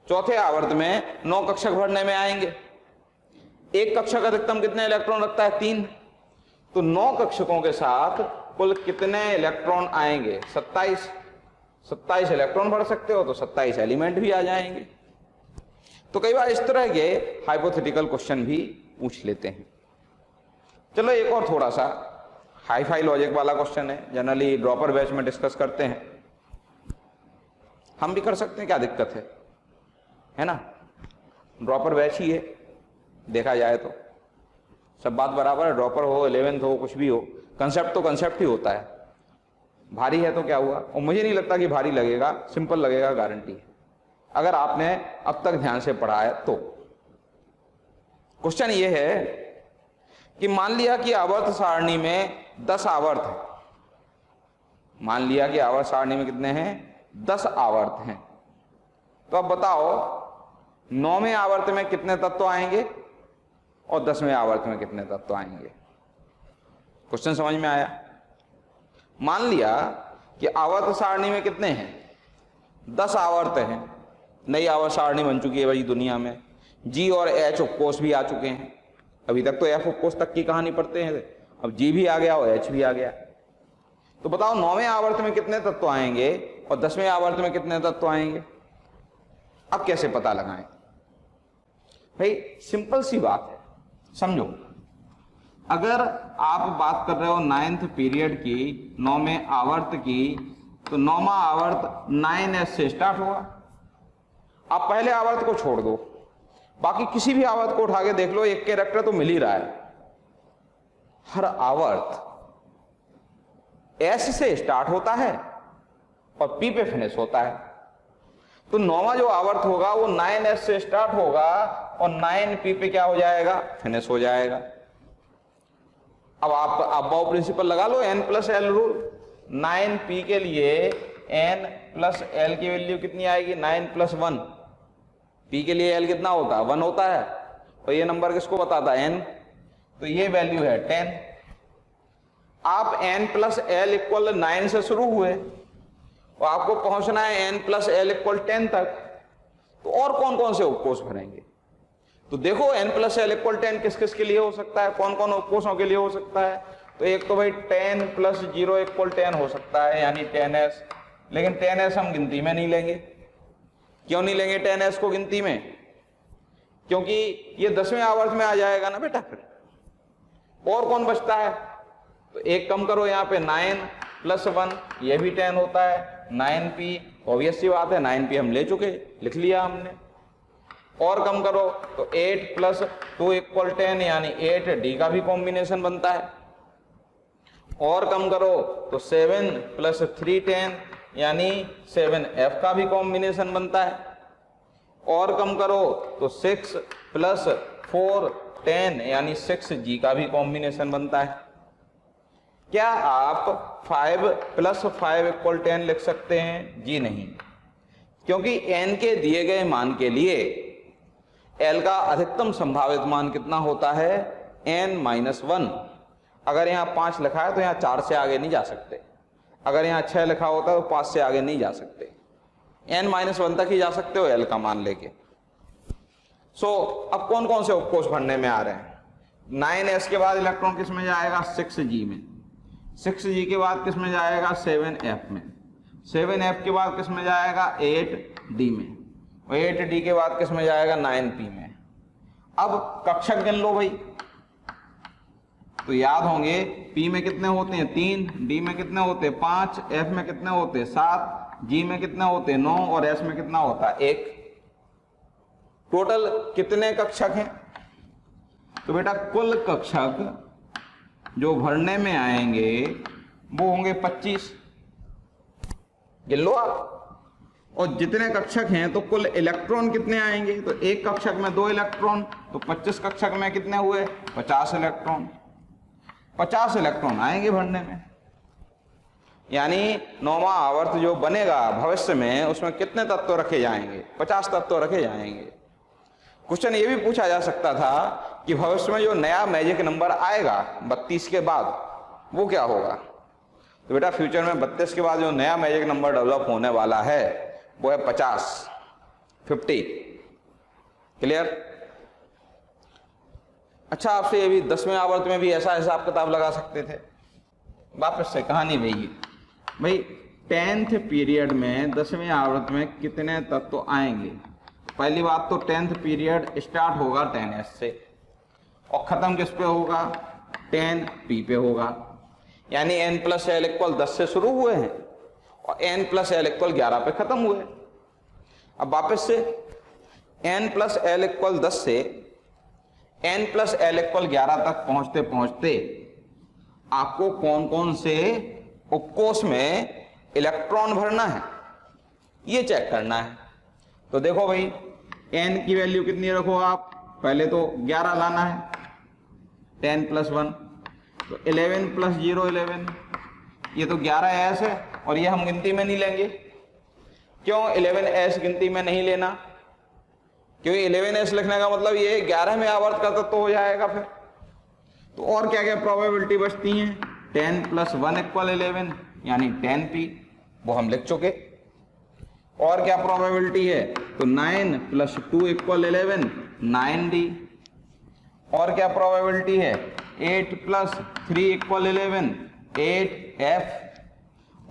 चौथे आवर्त में 9 कक्षक भरने में आएंगे। एक कक्षक अधिकतम कितने इलेक्ट्रॉन रखता है, 3। तो 9 कक्षकों के साथ कुल कितने इलेक्ट्रॉन आएंगे, 27। 27 इलेक्ट्रॉन भर सकते हो तो 27 एलिमेंट भी आ जाएंगे। तो कई बार इस तरह के हाइपोथेटिकल क्वेश्चन भी पूछ लेते हैं। चलो एक और थोड़ा सा हाई फाई लॉजिक वाला क्वेश्चन है, जनरली ड्रॉपर बैच में डिस्कस करते हैं, हम भी कर सकते हैं, क्या दिक्कत है ना। ड्रॉपर बैच ही है, देखा जाए तो सब बात बराबर है, ड्रॉपर हो 11th हो कुछ भी हो, कंसेप्ट तो कंसेप्ट ही होता है। भारी है तो क्या हुआ, और मुझे नहीं लगता कि भारी लगेगा, सिंपल लगेगा, गारंटी है, अगर आपने अब तक ध्यान से पढ़ा है तो। क्वेश्चन ये है कि मान लिया कि आवर्त सारणी में 10 आवर्त है, मान लिया कि आवर्त सारणी में कितने हैं, 10 आवर्त हैं। तो अब बताओ 9वें आवर्त में कितने तत्व आएंगे और 10वें आवर्त में कितने तत्व आएंगे। क्वेश्चन समझ में आया। मान लिया कि आवर्त सारणी में कितने हैं, 10 आवर्त हैं, नई आवर्त सारणी बन चुकी है भाई दुनिया में, G और H उपकोष भी आ चुके हैं, अभी तक तो F उपकोष तक की कहानी पढ़ते हैं, अब G भी आ गया और H भी आ गया। तो बताओ 9वें आवर्त में कितने तत्व आएंगे और 10वें आवर्त में कितने तत्व आएंगे। अब कैसे पता लगाएं भाई, सिंपल सी बात है, समझो। अगर आप बात कर रहे हो 9th पीरियड की, 9वें आवर्त की, तो 9वां आवर्त 9s से स्टार्ट होगा। आप पहले आवर्त को छोड़ दो, बाकी किसी भी आवर्त को उठा के देख लो, एक कैरेक्टर तो मिल ही रहा है। हर आवर्त S से स्टार्ट होता है और P पे फिनिश होता है। तो 9वां जो आवर्त होगा वो 9s से स्टार्ट होगा और 9p पे क्या हो जाएगा, फिनिश हो जाएगा। अब आप अबाव प्रिंसिपल लगा लो, n+l रूल। 9p के लिए n+l की वैल्यू कितनी आएगी, 9+1। p के लिए l कितना होता है, 1 होता है, और ये नंबर किसको बताता है, n, तो ये वैल्यू है 10। आप n+l इक्वल 9 से शुरू हुए और आपको पहुंचना है n+l इक्वल 10 तक, तो और कौन कौन से उपकोष भरेंगे। तो देखो n+l इक्वल 10 किस किस के लिए हो सकता है, कौन कौन उपकोषों के लिए हो सकता है। तो एक तो भाई 10 + 0 इक्वल 10 हो सकता है, यानी 10s, लेकिन 10s हम गिनती में नहीं लेंगे। क्यों नहीं लेंगे 10s को गिनती में, क्योंकि ये 10वें आवर्त में आ जाएगा ना बेटा। फिर और कौन बचता है, तो एक कम करो, यहाँ पे 9+1 ये भी 10 होता है, 9p, ऑब्वियस सी बात है 9p हम ले चुके, लिख लिया हमने। और कम करो तो 8 + 2 इक्वल 10, यानी 8d का भी कॉम्बिनेशन बनता है। और कम करो तो 7 + 3 10, यानी 7f का भी कॉम्बिनेशन बनता है। और कम करो तो 6 + 4 10, यानी 6g का भी कॉम्बिनेशन बनता है। क्या आप 5 + 5 इक्वल 10 लिख सकते हैं, जी नहीं, क्योंकि n के दिए गए मान के लिए l का अधिकतम संभावित मान कितना होता है, n-1। अगर यहाँ 5 लिखा है तो यहाँ 4 से आगे नहीं जा सकते, अगर यहाँ 6 लिखा होता है तो 5 से आगे नहीं जा सकते, n-1 तक ही जा सकते हो l का मान लेके। अब कौन कौन से उपकोष भरने में आ रहे हैं? 9s के बाद इलेक्ट्रॉन किस में जाएगा? 6g में। 6g के बाद किस में जाएगा? 7f में। 7f के बाद किस में जाएगा? 8d में। और 8d के बाद किस में जाएगा? 9p में। अब कक्षक गिन लो भाई, तो याद होंगे p में कितने होते हैं? 3, d में कितने होते हैं? 5, f में कितने होते हैं? 7, g में कितने होते हैं? 9 और s में कितना होता है? 1। टोटल कितने कक्षक हैं? तो बेटा कुल कक्षक जो भरने में आएंगे वो होंगे 25। गिन लो आप। और जितने कक्षक हैं तो कुल इलेक्ट्रॉन कितने आएंगे? तो एक कक्षक में 2 इलेक्ट्रॉन, तो 25 कक्षक में कितने हुए? 50 इलेक्ट्रॉन। 50 इलेक्ट्रॉन आएंगे भरने में। यानी 9वां आवर्त जो बनेगा भविष्य में उसमें कितने तत्व रखे जाएंगे? 50 तत्व रखे जाएंगे। क्वेश्चन ये भी पूछा जा सकता था कि भविष्य में जो नया मैजिक नंबर आएगा 32 के बाद वो क्या होगा? तो बेटा फ्यूचर में 32 के बाद जो नया मैजिक नंबर डेवलप होने वाला है वो है 50। क्लियर? अच्छा, आपसे ये भी 10वें आवर्त में भी ऐसा हिसाब किताब लगा सकते थे। वापस से कहानी वही भाई 10th पीरियड में 10वें आवर्त में कितने तत्व आएंगे? पहली बात तो 10th पीरियड स्टार्ट होगा 10s से और खत्म किस पे होगा? 10p पे होगा। यानी n+l इक्वल 10 से शुरू हुए हैं और n+l इक्वल 11 पे खत्म हुए। अब वापस से n+l इक्वल 10 से n+l इक्वल 11 तक पहुंचते पहुंचते आपको कौन कौन से उपकोष में इलेक्ट्रॉन भरना है ये चेक करना है। तो देखो भाई n की वैल्यू कितनी रखो आप? पहले तो 11 लाना है, 10+1 तो 11 + 0 11। ये तो 11s है और ये हम गिनती में नहीं लेंगे। क्यों 11s गिनती में नहीं लेना? क्योंकि 11s लिखने का मतलब ये 11वें आवर्त का तत्व हो जाएगा। फिर तो और क्या क्या प्रोबेबिलिटी बचती हैं? 10+1 इक्वल 11 यानी 10p, वो हम लिख चुके। और क्या प्रोबेबिलिटी है? तो 9+2 इक्वल 11 9d। और क्या प्रोबेबिलिटी है? 8+3 इक्वल 11 8f।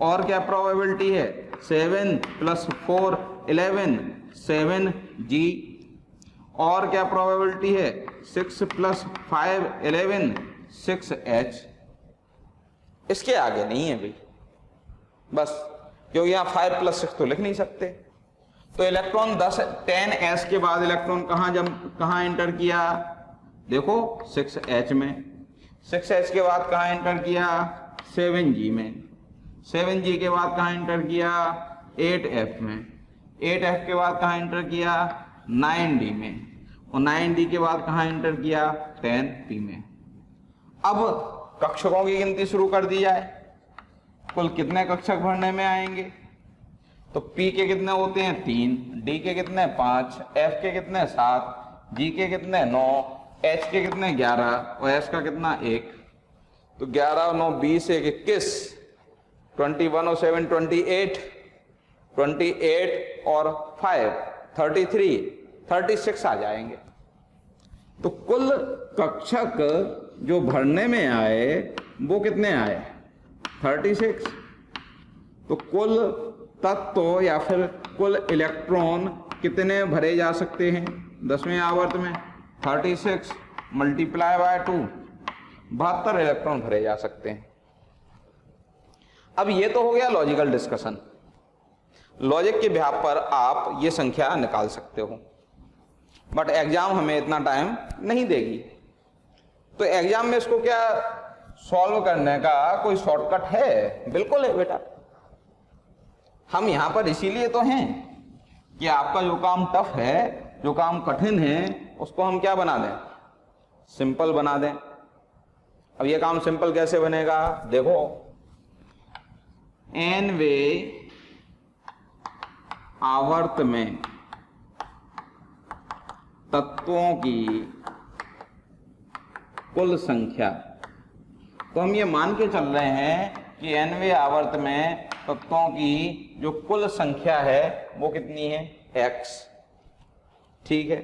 और क्या प्रोबेबिलिटी है? 7+4 11 7g। और क्या प्रोबेबिलिटी है? 6+5 11 6h। इसके आगे नहीं है भाई, बस क्योंकि यहां 5+6 तो लिख नहीं सकते। तो इलेक्ट्रॉन 10s के बाद इलेक्ट्रॉन कहां एंटर किया? देखो 6h में। 6h के बाद कहां एंटर किया? 7g में। 7g के बाद कहां एंटर किया? 8f में। 8f के बाद कहां एंटर किया? 9d में। और 9d के बाद कहां एंटर किया? 10p में। अब कक्षकों की गिनती शुरू कर दी जाए। कुल कितने कक्षक भरने में आएंगे? तो p के कितने होते हैं? 3, d के कितने? 5, f के कितने? 7, g के कितने? 9, h के कितने? 11 और s का कितना? 1। तो 11 और 9 20 1 21, 21 और 7 28, 28 और 5 33, 36 आ जाएंगे। तो कुल कक्षक जो भरने में आए वो कितने आए? 36। तो कुल तत्व या फिर कुल इलेक्ट्रॉन कितने भरे जा सकते हैं 10वें आवर्त में? 36 मल्टीप्लाई बाय 2 72 इलेक्ट्रॉन भरे जा सकते हैं। अब ये तो हो गया लॉजिकल डिस्कशन। लॉजिक के बिहाफ पर आप ये संख्या निकाल सकते हो, बट एग्जाम हमें इतना टाइम नहीं देगी। तो एग्जाम में इसको क्या सॉल्व करने का कोई शॉर्टकट है? बिल्कुल है बेटा। हम यहां पर इसीलिए तो हैं कि आपका जो काम टफ है, जो काम कठिन है, उसको हम क्या बना दें? सिंपल बना दें। अब ये काम सिंपल कैसे बनेगा? देखो nवें आवर्त में तत्वों की कुल संख्या, तो हम ये मान के चल रहे हैं कि nवें आवर्त में तत्वों की जो कुल संख्या है वो कितनी है? x। ठीक है।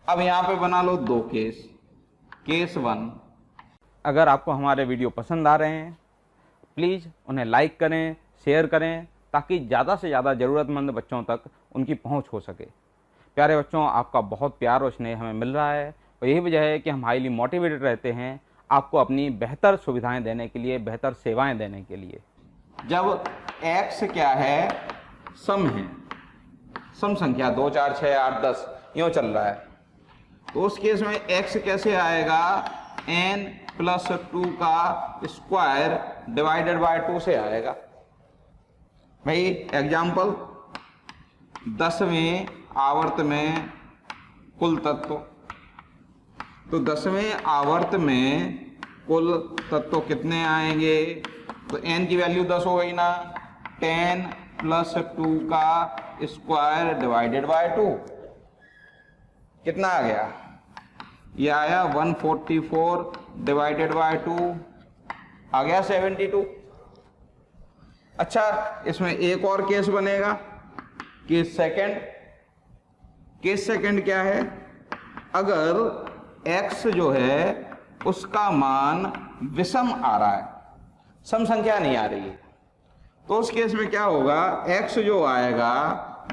अब यहाँ पे बना लो दो केस। केस 1, अगर आपको हमारे वीडियो पसंद आ रहे हैं प्लीज़ उन्हें लाइक करें, शेयर करें, ताकि ज़्यादा से ज़्यादा ज़रूरतमंद बच्चों तक उनकी पहुंच हो सके। प्यारे बच्चों, आपका बहुत प्यार और स्नेह हमें मिल रहा है और यही वजह है कि हम हाईली मोटिवेटेड रहते हैं आपको अपनी बेहतर सुविधाएं देने के लिए, बेहतर सेवाएं देने के लिए। जब x क्या है, सम है, सम संख्या 2 4 6 8 10 यूँ चल रहा है, तो उस केस में x कैसे आएगा, n प्लस 2 का स्क्वायर डिवाइडेड बाय 2 से आएगा। भाई एग्जाम्पल, 10वें आवर्त में कुल तत्व, तो 10वें आवर्त में कुल तत्व कितने आएंगे, तो n की वैल्यू 10 हो गई ना, 10 प्लस 2 का स्क्वायर डिवाइडेड बाय 2 कितना आ गया, ये आया 144 डिवाइडेड बाय 2 आ गया 72। अच्छा, इसमें एक और केस बनेगा, केस सेकंड। केस सेकंड क्या है, अगर x जो है उसका मान विषम आ रहा है, सम संख्या नहीं आ रही है, तो उस केस में क्या होगा, x जो आएगा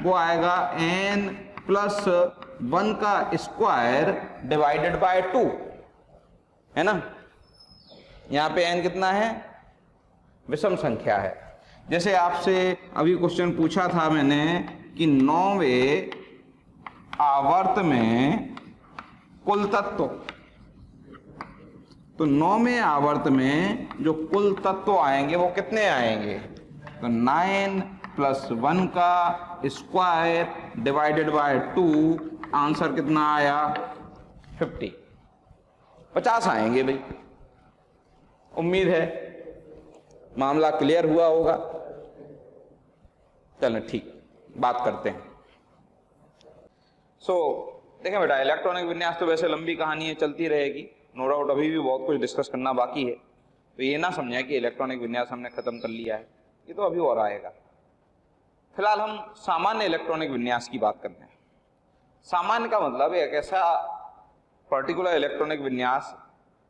वो आएगा n प्लस 1 का स्क्वायर डिवाइडेड बाय 2, है ना। यहां पे n कितना है, विषम संख्या है। जैसे आपसे अभी क्वेश्चन पूछा था मैंने कि 9वें आवर्त में कुल तत्व, तो 9वें आवर्त में जो कुल तत्व आएंगे वो कितने आएंगे, तो 9 प्लस 1 का स्क्वायर डिवाइडेड बाय 2, आंसर कितना आया 50 आएंगे। भाई उम्मीद है मामला क्लियर हुआ होगा। चलो ठीक, बात करते हैं। देखें बेटा, इलेक्ट्रॉनिक विन्यास तो वैसे लंबी कहानी है, चलती रहेगी, नो डाउट अभी भी बहुत कुछ डिस्कस करना बाकी है, तो ये ना समझें कि इलेक्ट्रॉनिक विन्यास हमने खत्म कर लिया है, ये तो अभी और आएगा। फिलहाल हम सामान्य इलेक्ट्रॉनिक विन्यास की बात करते हैं। सामान्य का मतलब एक ऐसा पर्टिकुलर इलेक्ट्रॉनिक विन्यास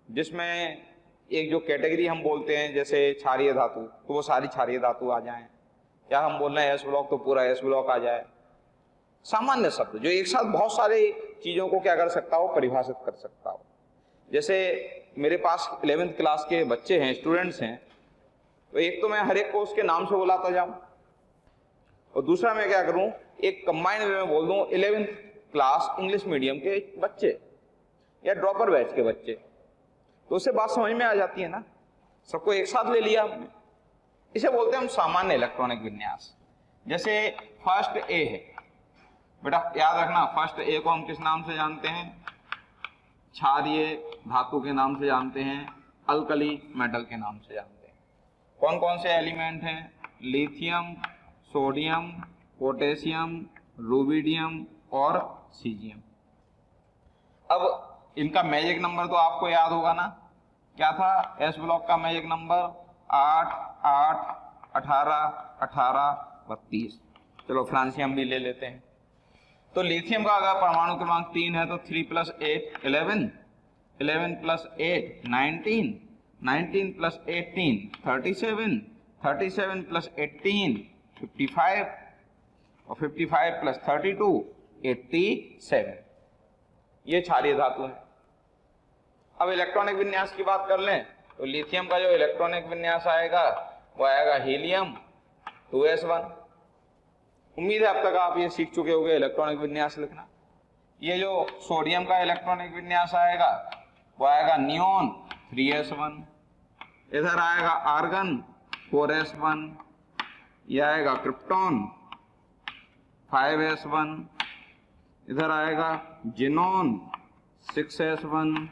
जिसमें एक जो कैटेगरी हम बोलते हैं जैसे क्षारीय धातु, तो वो सारी क्षारीय धातु आ जाएं, या हम बोल रहे हैं एस ब्लॉक तो पूरा एस ब्लॉक आ जाए। सामान्य शब्द जो एक साथ बहुत सारे चीजों को क्या कर सकता हो, परिभाषित कर सकता हो। जैसे मेरे पास 11th क्लास के बच्चे हैं, स्टूडेंट्स हैं, तो एक तो मैं हर एक को उसके नाम से बुलाता जाऊं, और दूसरा मैं क्या करूं, एक कंबाइंड वे में बोल दूं 11th क्लास इंग्लिश मीडियम के बच्चे या ड्रॉपर बैच के बच्चे, तो उससे बात समझ में आ जाती है ना, सबको एक साथ ले लिया हमने। इसे बोलते हैं हम सामान्य इलेक्ट्रॉनिक विन्यास। जैसे फर्स्ट ए है, बेटा याद रखना, फर्स्ट ए को हम किस नाम से जानते हैं, क्षारीय धातु के नाम से जानते हैं, अल्कली मेटल के नाम से जानते हैं। कौन कौन से एलिमेंट हैं, लिथियम, सोडियम, पोटेशियम, रुबिडियम और सीजियम। अब इनका मैजिक नंबर तो आपको याद होगा ना, क्या था, एस ब्लॉक का मैजिक नंबर 8 8 18 18 32। चलो फ्रांसियम भी ले लेते हैं। तो लिथियम का अगर परमाणु क्रमांक 3 है तो 3 + 8 11, 11 + 8 19, 19 + 18 37, 37 + 18 55 और 55 + 32 87। ये क्षारीय धातु है। अब इलेक्ट्रॉनिक विन्यास की बात कर लें तो लिथियम का जो इलेक्ट्रॉनिक विन्यास आएगा वो आएगा हीलियम 2s1। उम्मीद है अब तक आप ये सीख चुके होंगे इलेक्ट्रॉनिक विन्यास लिखना। ये जो सोडियम का इलेक्ट्रॉनिक विन्यास आएगा वो आएगा नियोन 3s1, इधर आएगा आर्गन 4s1, ये आएगा क्रिप्टॉन 5s1, इधर आएगा जिनोन 6s1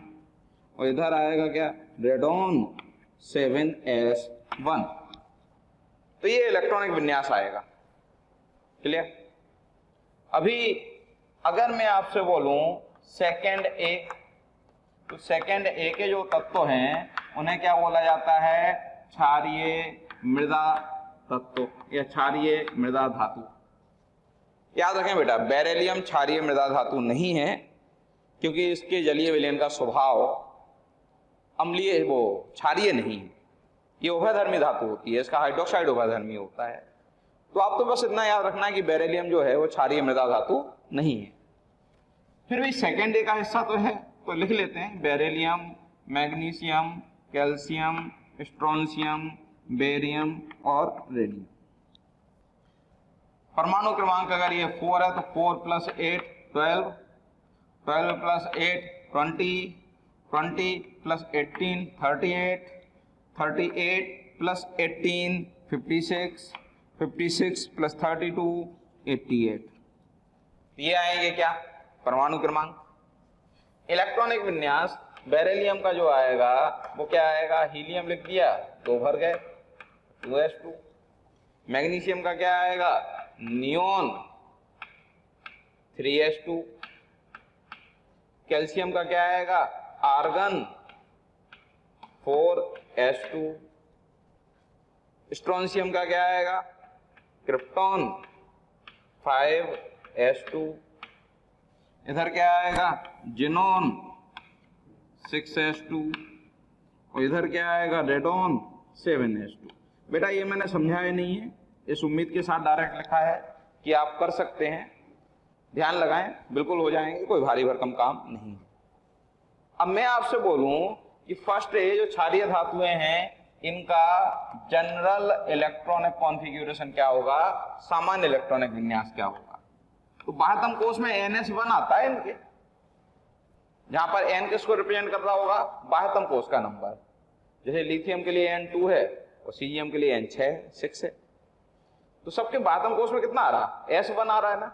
और इधर आएगा क्या, रेडोन 7s1। तो ये इलेक्ट्रॉनिक विन्यास आएगा। क्लियर? अभी अगर मैं आपसे बोलूं सेकेंड ए, तो सेकेंड ए के जो तत्व हैं उन्हें क्या बोला जाता है, क्षारीय मृदा तत्व या क्षारीय मृदा धातु। याद रखें बेटा, बेरिलियम क्षारीय मृदा धातु नहीं है, क्योंकि इसके जलीय विलयन का स्वभाव अम्लीय, वो क्षारीय नहीं है, ये उभयधर्मी धातु होती है, इसका हाइड्रोक्साइड उभयधर्मी होता है। तो आप तो बस इतना याद रखना है कि बेरिलियम जो है वो क्षारीय मृदा धातु नहीं है। फिर भी सेकेंड डे का हिस्सा तो है, तो लिख लेते हैं beryllium, magnesium, calcium, strontium, barium और रेडियम। परमाणु क्रमांक अगर ये 4 है तो 4 + 8 12, 12 + 8 20, 20 + 18 38, 38 + 18 56, 56 + 32 88। ये आएंगे क्या परमाणु क्रमांक। इलेक्ट्रॉनिक विन्यास बेरिलियम का जो आएगा वो क्या आएगा, हीलियम लिख दिया, 2 भर गए 2s2। मैग्नीशियम का क्या आएगा, नियोन 3s2। कैल्शियम का क्या आएगा, आर्गन 4s2। स्ट्रोंशियम का क्या आएगा, क्रिप्टॉन 5s2। इधर क्या आएगा, जिनोन 6s2 और इधर क्या आएगा, रेडोन 7s2। बेटा ये मैंने समझाया नहीं है, इस उम्मीद के साथ डायरेक्ट लिखा है कि आप कर सकते हैं, ध्यान लगाएं, बिल्कुल हो जाएंगे, कोई भारी भरकम काम नहीं है। अब मैं आपसे बोलूं कि फर्स्ट ये जो क्षारीय धातुएं हैं इनका जनरल इलेक्ट्रॉनिक कॉन्फ़िगरेशन क्या होगा, सामान्य इलेक्ट्रॉनिक विन्यास क्या होगा। तो बाह्यतम कोश में NS1 आता है इनके, जहां पर N किसको रिप्रेजेंट कर रहा होगा, बाह्यतम कोश का नंबर। जैसे लिथियम के लिए N2 है और सीजियम के लिए N6 है, तो सबके बाह्यतम कोश में कितना आ रहा, S1 आ रहा है ना।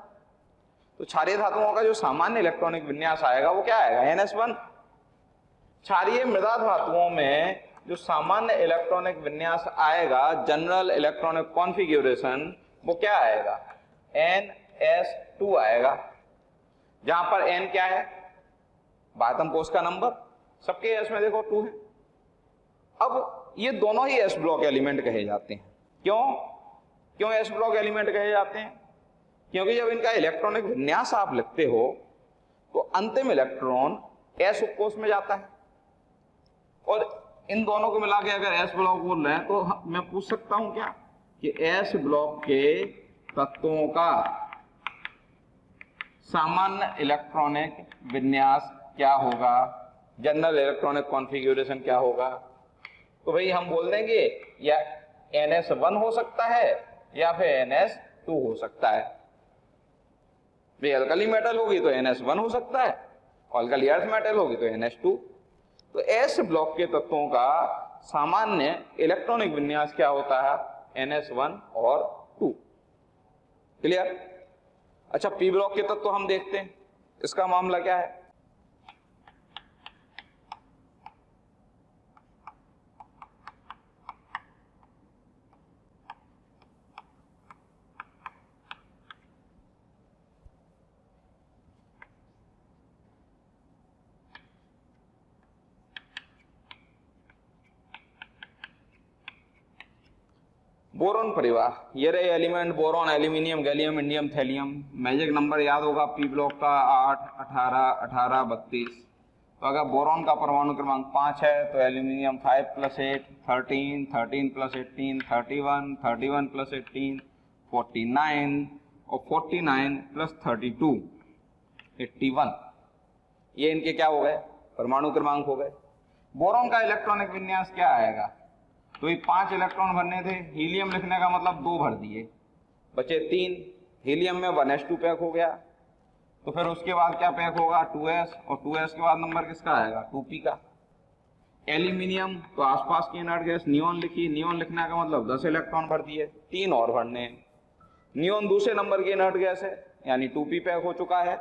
तो क्षारीय धातुओं का जो सामान्य इलेक्ट्रॉनिक विन्यास आएगा वो क्या आएगा, NS1। क्षारीय मृदा धातुओं में जो सामान्य इलेक्ट्रॉनिक विन्यास आएगा, जनरल इलेक्ट्रॉनिक कॉन्फ़िगरेशन, वो क्या आएगा, NS2 आएगा, जहां पर N क्या है, बाह्यतम कोश का नंबर, सबके S में देखो 2 है। अब ये दोनों ही S ब्लॉक एलिमेंट कहे जाते हैं। क्यों S ब्लॉक एलिमेंट कहे जाते हैं, क्योंकि जब इनका इलेक्ट्रॉनिक विन्यास आप लिखते हो तो अंतिम इलेक्ट्रॉन S उपकोष में जाता है, और इन दोनों को मिला के अगर S ब्लॉक बोल रहे हैं तो मैं पूछ सकता हूं क्या कि S ब्लॉक के तत्वों का सामान्य इलेक्ट्रॉनिक विन्यास क्या होगा, जनरल इलेक्ट्रॉनिक कॉन्फ़िगरेशन क्या होगा। तो भाई हम बोल देंगे या NS1 हो सकता है या फिर NS2 हो सकता है। भाई अल्कली मेटल होगी तो NS1 हो सकता है, अल्कली अर्थ मेटल होगी तो NS2। तो S ब्लॉक के तत्वों का सामान्य इलेक्ट्रॉनिक विन्यास क्या होता है, NS1 और 2। क्लियर। अच्छा P ब्लॉक के तत्व हम देखते हैं, इसका मामला क्या है। बोरॉन परिवार, ये रहे element boron, aluminium, gallium, indium, thallium. Magic number याद होगा P ब्लॉक का 8, 18, 18, 32। तो अगर बोरॉन का परमाणु क्रमांक 5 है तो एल्यूमिनियम 5 + 8 13, 13 + 18 31, 31 + 18 49 और 49 + 32 81। ये इनके क्या हो गए, परमाणु क्रमांक हो गए। बोरॉन का इलेक्ट्रॉनिक विन्यास क्या आएगा, तो ये 5 इलेक्ट्रॉन भरने थे, हीलियम लिखने का मतलब 2 भर दिए, बचे 3। हीलियम में 1s2 पैक हो गया, तो फिर उसके बाद क्या पैक होगा 2s, और 2s के बाद नंबर किसका आएगा 2p का। एल्यूमिनियम तो आसपास की इनर्ट गैस नियोन लिखी, नियोन लिखने का मतलब 10 इलेक्ट्रॉन भर दिए, 3 और भरने। नियोन दूसरे नंबर की इनर्ट गैस है, यानी 2p पैक हो चुका है,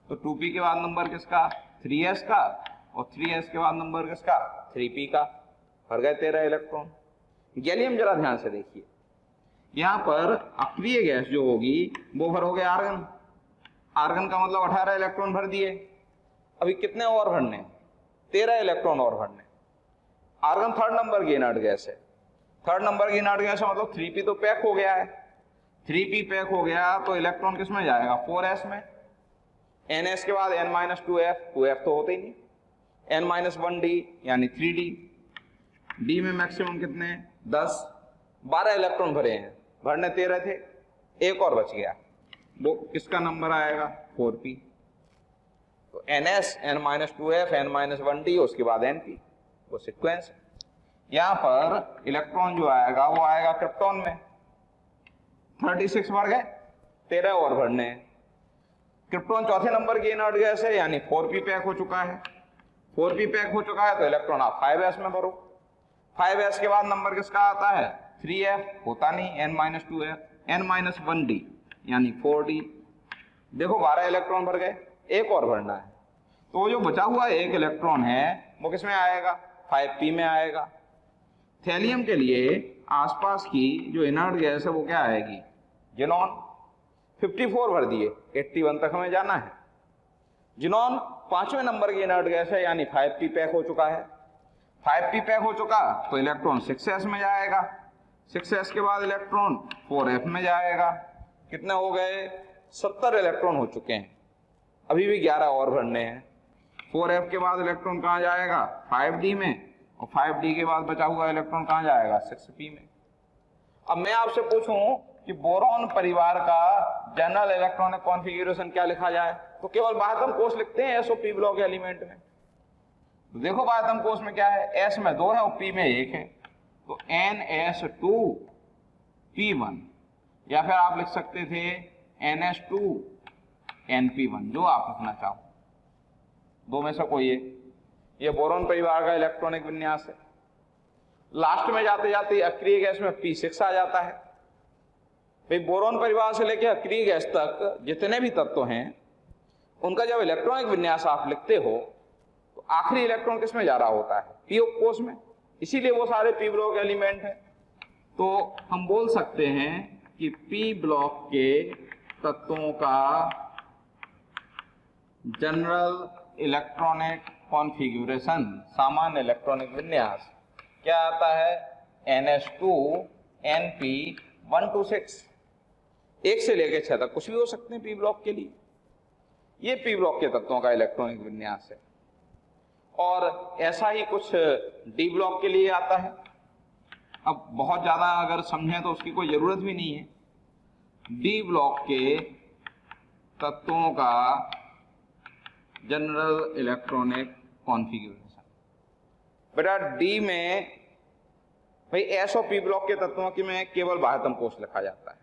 तो 2p के बाद नंबर किसका 3s का, और 3s के बाद नंबर किसका 3p का, भर गए 13 इलेक्ट्रॉन। गैलियम जरा ध्यान से देखिए, यहां पर अक्रिय गैस जो होगी वो भरोगे आर्गन, आर्गन का मतलब 18 इलेक्ट्रॉन भर दिए। अभी कितने और भरने, 13 इलेक्ट्रॉन और भरने। आर्गन 3rd नंबर की इनर्ट गैस है, 3rd नंबर की इनर्ट गैस है, मतलब 3p तो पैक हो गया है। 3p पैक हो गया तो इलेक्ट्रॉन किस में जाएगा 4s में। NS के बाद n-2f, 2f तो होते ही नहीं, n-1d यानी 3d, d में मैक्सिमम कितने 10, 12 इलेक्ट्रॉन भरे हैं, भरने 13 थे, एक और बच गया, वो किसका नंबर आएगा 4p। तो NS, n-2f, n-1d, उसके बाद np, वो सीक्वेंस है। यहां पर इलेक्ट्रॉन जो आएगा वो आएगा क्रिप्टॉन में, 36 भर गए, 13 और भरने हैं। क्रिप्टॉन चौथे नंबर की इनर्ट गैस है, यानी 4p पैक हो चुका है, 4p पैक हो चुका है तो इलेक्ट्रॉन आप 5s में भरो। 5s के बाद नंबर किसका आता है 3f, होता नहीं, n-2f, n-1d यानी 4d। देखो 12 इलेक्ट्रॉन भर गए, एक और भरना है, तो जो बचा हुआ एक इलेक्ट्रॉन है वो किस में आएगा 5p में आएगा। थैलियम के लिए आसपास की जो इनर्ट गैस है वो क्या आएगी जिनॉन, 54 भर दिए, 81 तक हमें जाना है। जिनॉन 5वें नंबर की इनर्ट गैस है, यानी 5p पैक हो चुका है। 5p पैक हो चुका तो इलेक्ट्रॉन 6s में जाएगा, 6s के बाद इलेक्ट्रॉन 4f में जाएगा। कितने हो गए 70 इलेक्ट्रॉन हो चुके हैं, अभी भी 11 और भरने हैं। 4f के बाद इलेक्ट्रॉन कहाँ जाएगा 5d में, और 5d के बाद बचा हुआ इलेक्ट्रॉन कहाँ जाएगा 6p में। अब मैं आपसे पूछूं कि बोरॉन परिवार का जनरल इलेक्ट्रॉनिक कॉन्फ़िगरेशन क्या लिखा जाए, तो केवल बाह्यतम कोष लिखते हैं SO_P ब्लॉक एलिमेंट में। तो देखो बाह्यतम कोष में क्या है, S में 2 है और P में 1 है, तो NS2P1, या फिर आप लिख सकते थे NS2NP1, जो आप लिखना चाहो, दो में से कोई एक। ये बोरॉन परिवार का इलेक्ट्रॉनिक विन्यास है। लास्ट में जाते जाते अक्रिय गैस में P6 आ जाता है। भाई बोरॉन परिवार से लेकर अक्रिय गैस तक जितने भी तत्व हैं उनका जब इलेक्ट्रॉनिक विन्यास आप लिखते हो तो आखिरी इलेक्ट्रॉन किस में जा रहा होता है P कोष में, इसीलिए वो सारे P ब्लॉक एलिमेंट हैं। तो हम बोल सकते हैं कि P ब्लॉक के तत्वों का जनरल इलेक्ट्रॉनिक कॉन्फ़िगरेशन, सामान्य इलेक्ट्रॉनिक विन्यास क्या आता है NS2NP126, 1 से लेकर 6 तक कुछ भी हो सकते हैं P ब्लॉक के लिए। ये P ब्लॉक के तत्वों का इलेक्ट्रॉनिक विन्यास है। और ऐसा ही कुछ D ब्लॉक के लिए आता है। अब बहुत ज्यादा अगर समझें तो उसकी कोई जरूरत भी नहीं है। D ब्लॉक के तत्वों का जनरल इलेक्ट्रॉनिक कॉन्फ़िगरेशन, बेटा D में भाई SO_P ब्लॉक के तत्वों की में केवल बाह्यतम कोष लिखा जाता है।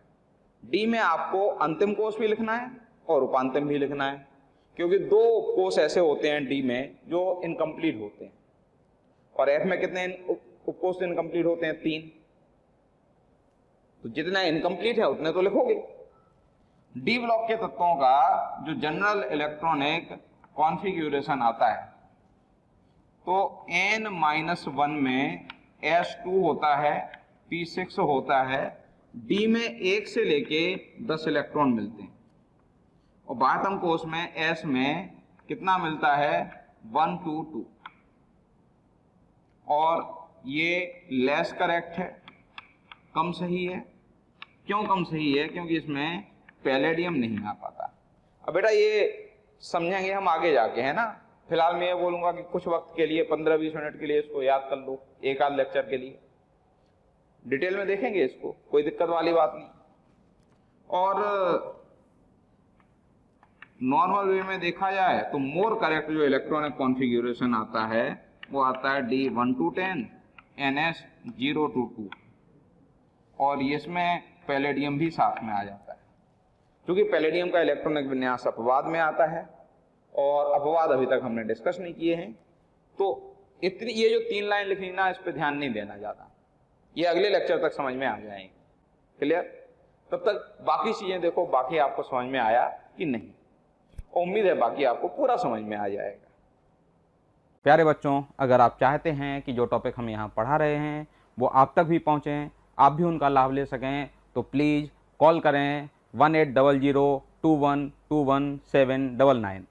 D में आपको अंतिम कोष भी लिखना है और उपांतिम भी लिखना है, क्योंकि 2 कोष ऐसे होते हैं D में जो इनकम्प्लीट होते हैं, और F में कितने उपकोष इनकम्प्लीट होते हैं 3। तो जितना इनकम्प्लीट है उतने तो लिखोगे। D ब्लॉक के तत्वों का जो जनरल इलेक्ट्रॉनिक कॉन्फ़िगरेशन आता है तो n-1 में S2 होता है, P6 होता है, D में 1 से लेके 10 इलेक्ट्रॉन मिलते हैं, और बाह्यतम कोष में S में कितना मिलता है 1 2 2। और ये लेस करेक्ट है, कम सही है। क्यों कम सही है? क्योंकि इसमें पैलेडियम नहीं आ पाता। अब बेटा ये समझेंगे हम आगे जाके, है ना। फिलहाल मैं ये बोलूंगा कि कुछ वक्त के लिए 15-20 मिनट के लिए इसको याद कर लो, एक आध लेक्चर के लिए डिटेल में देखेंगे इसको, कोई दिक्कत वाली बात नहीं। और नॉर्मल वे में देखा जाए तो मोर करेक्ट जो इलेक्ट्रॉनिक कॉन्फ़िगरेशन आता है वो आता है D1-10 NS0-2, और इसमें पैलेडियम भी साथ में आ जाता है, क्योंकि पैलेडियम का इलेक्ट्रॉनिक विन्यास अपवाद में आता है, और अपवाद अभी तक हमने डिस्कस नहीं किए हैं। तो इतनी ये जो 3 लाइन लिखनी ना, इस पे ध्यान नहीं देना ज़्यादा, ये अगले लेक्चर तक समझ में आ जाएंगे। क्लियर? तब तक बाकी चीज़ें देखो, बाकी आपको समझ में आया कि नहीं। उम्मीद है बाकी आपको पूरा समझ में आ जाएगा। प्यारे बच्चों, अगर आप चाहते हैं कि जो टॉपिक हम यहाँ पढ़ा रहे हैं वो आप तक भी पहुँचें, आप भी उनका लाभ ले सकें, तो प्लीज़ कॉल करें 1800 21 21 799।